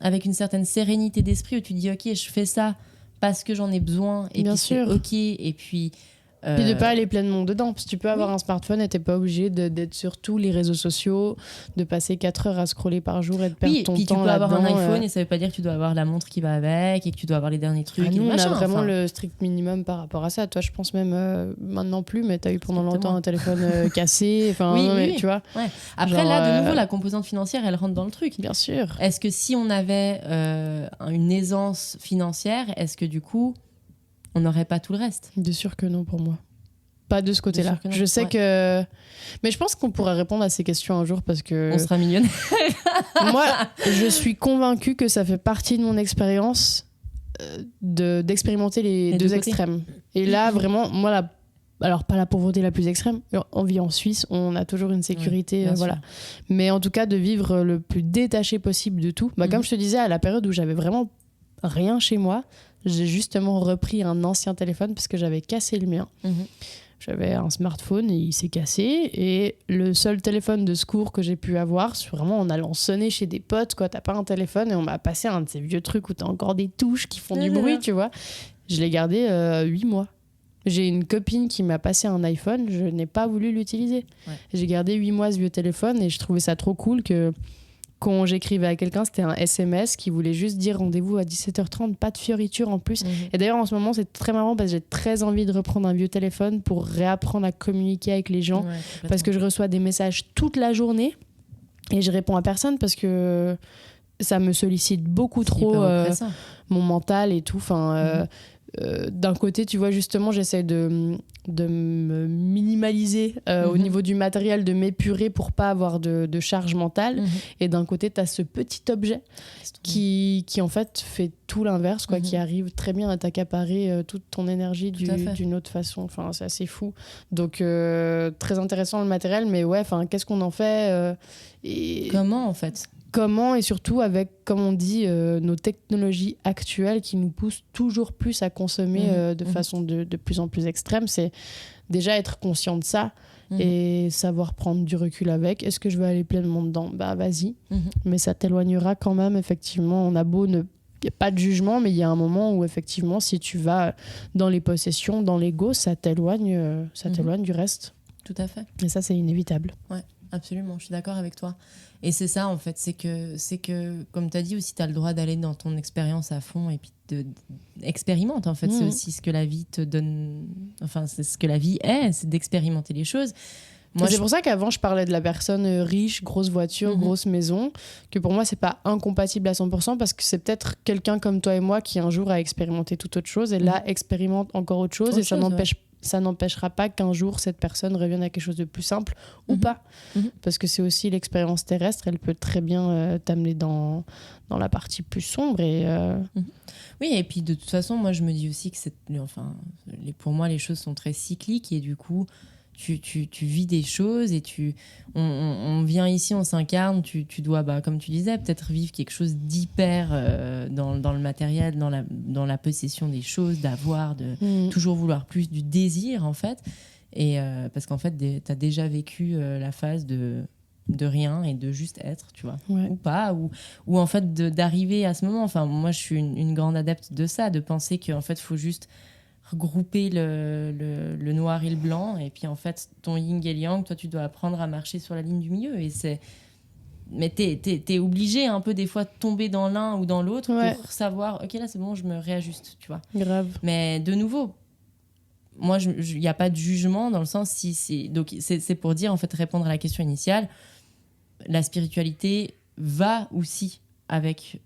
avec une certaine sérénité d'esprit où tu dis ok, je fais ça parce que j'en ai besoin et puis c'est ok et puis de pas aller pleinement dedans parce que tu peux avoir un smartphone et t'es pas obligé d'être sur tous les réseaux sociaux, de passer 4 heures à scroller par jour et de perdre ton temps. Tu peux avoir un iPhone et ça veut pas dire que tu dois avoir la montre qui va avec et que tu dois avoir les derniers trucs. Nous, on a vraiment le strict minimum par rapport à ça. Toi, je pense même maintenant plus, mais t'as eu pendant longtemps un téléphone cassé. Tu vois. Ouais. Après, là, de nouveau, la composante financière, elle rentre dans le truc. Bien sûr. Est-ce que si on avait une aisance financière, est-ce que du coup, on n'aurait pas tout le reste? Bien sûr que non pour moi. Pas de ce côté-là. Je sais que... Mais je pense qu'on pourra répondre à ces questions un jour parce que... On sera millionnaire. Moi, je suis convaincue que ça fait partie de mon expérience d'expérimenter les deux extrêmes. Et là, vraiment, moi, alors pas la pauvreté la plus extrême, on vit en Suisse, on a toujours une sécurité, voilà. Mais en tout cas, de vivre le plus détaché possible de tout. Comme je te disais, à la période où j'avais vraiment rien chez moi, j'ai justement repris un ancien téléphone parce que j'avais cassé le mien. J'avais un smartphone et il s'est cassé. Et le seul téléphone de secours que j'ai pu avoir, c'est vraiment en allant sonner chez des potes, quoi. T'as pas un téléphone et on m'a passé un de ces vieux trucs où t'as encore des touches qui font du bruit, tu vois. Je l'ai gardé 8 mois. J'ai une copine qui m'a passé un iPhone, je n'ai pas voulu l'utiliser. J'ai gardé 8 mois ce vieux téléphone et je trouvais ça trop cool que... Quand j'écrivais à quelqu'un, c'était un SMS qui voulait juste dire rendez-vous à 17h30, pas de fioriture en plus. Et d'ailleurs, en ce moment, c'est très marrant parce que j'ai très envie de reprendre un vieux téléphone pour réapprendre à communiquer avec les gens. Parce que je reçois des messages toute la journée et je réponds à personne parce que ça me sollicite beaucoup trop mon mental et tout. D'un côté, tu vois, justement, j'essaie de me minimaliser au niveau du matériel, de m'épurer pour pas avoir de charge mentale. Et d'un côté, tu as ce petit objet qui en fait fait tout l'inverse, quoi, qui arrive très bien à t'accaparer toute ton énergie d'une autre façon. Enfin, c'est assez fou. Donc, très intéressant le matériel, mais ouais, qu'est-ce qu'on en fait et... Comment, en fait ? Comment, et surtout avec, comme on dit, nos technologies actuelles qui nous poussent toujours plus à consommer de façon de plus en plus extrême, c'est déjà être conscient de ça et savoir prendre du recul avec. Est-ce que je veux aller pleinement dedans ? Bah vas-y, mais ça t'éloignera quand même, effectivement. On a beau ne... Il n'y a pas de jugement, mais il y a un moment où, effectivement, si tu vas dans les possessions, dans l'ego, ça t'éloigne du reste. Tout à fait. Et ça, c'est inévitable. Ouais, absolument, je suis d'accord avec toi. Et c'est ça, en fait, c'est que comme tu as dit aussi, tu as le droit d'aller dans ton expérience à fond et puis expérimente, en fait. C'est aussi ce que la vie te donne, enfin, c'est ce que la vie est, c'est d'expérimenter les choses. Moi, c'est pour ça qu'avant, je parlais de la personne riche, grosse voiture, grosse maison, que pour moi, c'est pas incompatible à 100% parce que c'est peut-être quelqu'un comme toi et moi qui un jour a expérimenté toute autre chose et là, expérimente encore autre chose et ça n'empêche ça n'empêchera pas qu'un jour cette personne revienne à quelque chose de plus simple ou pas. Parce que c'est aussi l'expérience terrestre, elle peut très bien t'amener dans la partie plus sombre. Oui, et puis de toute façon, moi je me dis aussi que pour moi les choses sont très cycliques et du coup tu vis des choses et on vient ici, on s'incarne, tu dois, comme tu disais, peut-être vivre quelque chose d'hyper dans le matériel, dans la possession des choses, d'avoir, de toujours vouloir plus, du désir en fait. Et parce qu'en fait, tu as déjà vécu la phase de rien et de juste être, tu vois, ou pas, ou en fait d'arriver à ce moment. Enfin, moi, je suis une grande adepte de ça, de penser qu'en fait, il faut juste regrouper le noir et le blanc, et puis en fait, ton yin et le yang, toi, tu dois apprendre à marcher sur la ligne du milieu, mais t'es obligé un peu des fois de tomber dans l'un ou dans l'autre pour savoir, ok, là, c'est bon, je me réajuste, tu vois. Grave. Mais de nouveau, moi, il n'y a pas de jugement dans le sens donc c'est pour dire, en fait, répondre à la question initiale, la spiritualité va aussi avec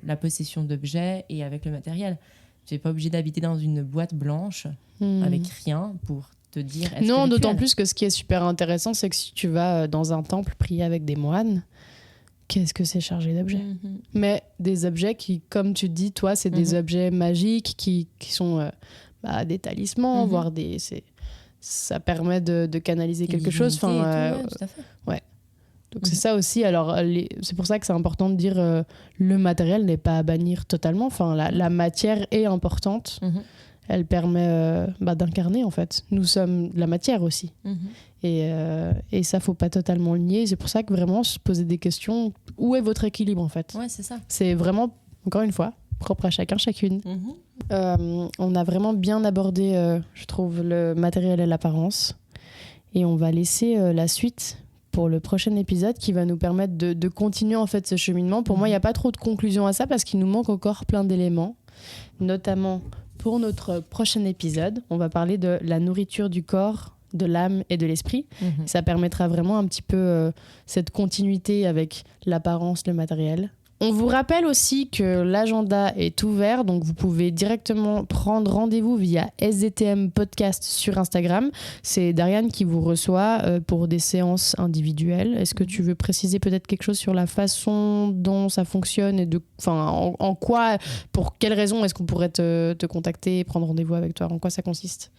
la possession d'objets et avec le matériel. Tu n'es pas obligé d'habiter dans une boîte blanche avec rien pour te dire être non, spirituel. d'autant plus que ce qui est super intéressant, c'est que si tu vas dans un temple prier avec des moines, qu'est-ce que c'est chargé d'objets. Mais des objets qui, comme tu dis, toi, c'est des objets magiques qui sont des talismans, voire ça permet de canaliser quelque chose. Tout à fait. Ouais. Donc c'est ça aussi. Alors c'est pour ça que c'est important de dire le matériel n'est pas à bannir totalement. Enfin, la matière est importante. Elle permet d'incarner en fait. Nous sommes de la matière aussi. Et ça, faut pas totalement le nier. C'est pour ça que vraiment se poser des questions. Où est votre équilibre en fait ? Ouais, c'est ça. C'est vraiment, encore une fois, propre à chacun, chacune. On a vraiment bien abordé, je trouve, le matériel et l'apparence. Et on va laisser la suite pour le prochain épisode qui va nous permettre de continuer en fait ce cheminement. Pour moi, il n'y a pas trop de conclusion à ça parce qu'il nous manque encore plein d'éléments, notamment pour notre prochain épisode. On va parler de la nourriture du corps, de l'âme et de l'esprit. Ça permettra vraiment un petit peu cette continuité avec l'apparence, le matériel. On vous rappelle aussi que l'agenda est ouvert, donc vous pouvez directement prendre rendez-vous via SDTM Podcast sur Instagram. C'est Dariane qui vous reçoit pour des séances individuelles. Est-ce que tu veux préciser peut-être quelque chose sur la façon dont ça fonctionne et en quoi, pour quelles raisons est-ce qu'on pourrait te contacter et prendre rendez-vous avec toi ? En quoi ça consiste ?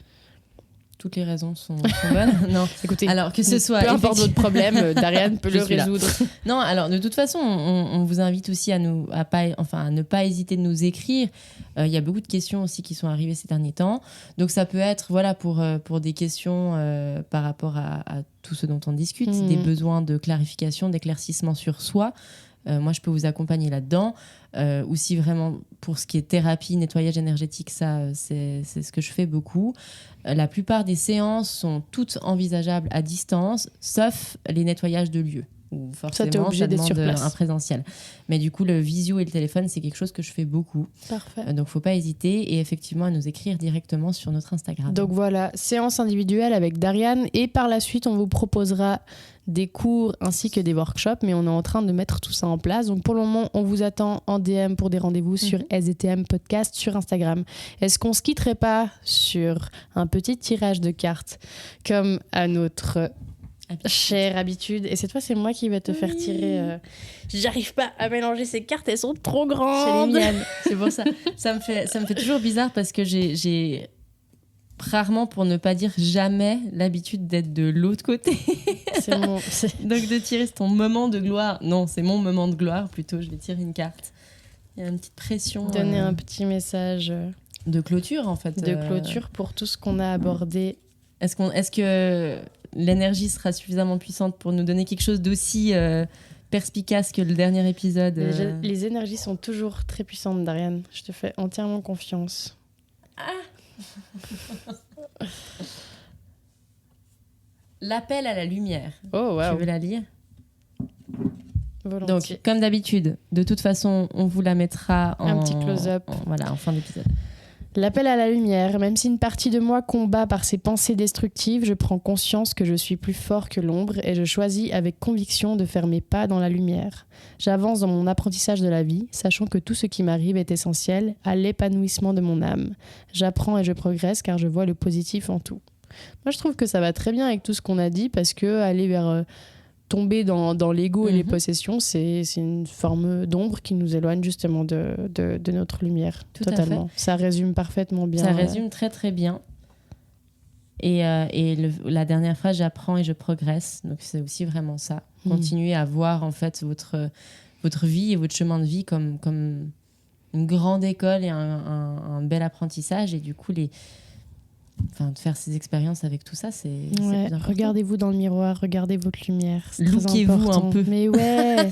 Toutes les raisons sont bonnes. Non, écoutez, alors que ce soit peu importe votre problème, Dariane peut le résoudre. Non, alors de toute façon, on vous invite aussi à ne pas hésiter de nous écrire. Il y a beaucoup de questions aussi qui sont arrivées ces derniers temps. Donc ça peut être pour des questions par rapport à tout ce dont on discute, des besoins de clarification, d'éclaircissement sur soi. Moi, je peux vous accompagner là-dedans. Aussi, vraiment, pour ce qui est thérapie, nettoyage énergétique, ça, c'est ce que je fais beaucoup. La plupart des séances sont toutes envisageables à distance, sauf les nettoyages de lieux. Où forcément, ça demande un présentiel. Mais du coup, le visio et le téléphone, c'est quelque chose que je fais beaucoup. Parfait. Donc, il ne faut pas hésiter et effectivement à nous écrire directement sur notre Instagram. Donc voilà, séance individuelle avec Dariane. Et par la suite, on vous proposera des cours ainsi que des workshops, mais on est en train de mettre tout ça en place. Donc pour le moment, on vous attend en DM pour des rendez-vous sur SDTM Podcast sur Instagram. Est-ce qu'on se quitterait pas sur un petit tirage de cartes comme à notre chère habitude? Et cette fois, c'est moi qui vais te faire tirer. J'arrive pas à mélanger ces cartes, elles sont trop grandes. C'est les miennes. C'est pour ça. Ça me fait toujours bizarre parce que j'ai rarement, pour ne pas dire jamais, l'habitude d'être de l'autre côté. Donc de tirer, c'est ton moment de gloire. Non, c'est mon moment de gloire plutôt. Je vais tirer une carte. Il y a une petite pression. Donner un petit message de clôture en fait. De clôture pour tout ce qu'on a abordé. Est-ce que l'énergie sera suffisamment puissante pour nous donner quelque chose d'aussi perspicace que le dernier épisode Les énergies sont toujours très puissantes, Dariane. Je te fais entièrement confiance. L'appel à la lumière. Oh, wow. Tu veux la lire ? Volontiers. Donc, comme d'habitude, de toute façon, on vous la mettra un petit close-up. en fin d'épisode. L'appel à la lumière. Même si une partie de moi combat par ses pensées destructives, je prends conscience que je suis plus fort que l'ombre et je choisis avec conviction de faire mes pas dans la lumière. J'avance dans mon apprentissage de la vie, sachant que tout ce qui m'arrive est essentiel à l'épanouissement de mon âme. J'apprends et je progresse car je vois le positif en tout. Moi, je trouve que ça va très bien avec tout ce qu'on a dit parce que aller vers... tomber dans l'ego et les possessions, c'est une forme d'ombre qui nous éloigne justement de notre lumière. Tout totalement. à fait. Ça résume parfaitement bien. Ça résume très très bien. Et la dernière phrase, j'apprends et je progresse. Donc c'est aussi vraiment ça. Continuez à voir en fait votre vie et votre chemin de vie comme une grande école et un bel apprentissage. Et du coup, de faire ces expériences avec tout ça, c'est plus important. Regardez-vous dans le miroir, regardez votre lumière. Lookez-vous un peu. Mais ouais.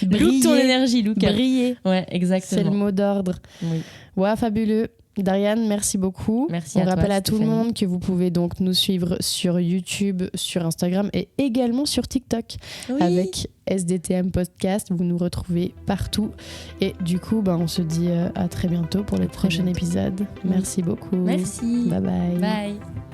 Look ton énergie, look. Brillez. Ouais, exactement. C'est le mot d'ordre. Oui. Ouais, fabuleux. Darian, merci beaucoup. Merci On à toi, rappelle à tout le Stéphanie. monde que vous pouvez donc nous suivre sur YouTube, sur Instagram et également sur TikTok avec SDTM Podcast. Vous nous retrouvez partout. Et du coup, on se dit à très bientôt pour le prochain épisode. Merci beaucoup. Merci. Bye bye. Bye.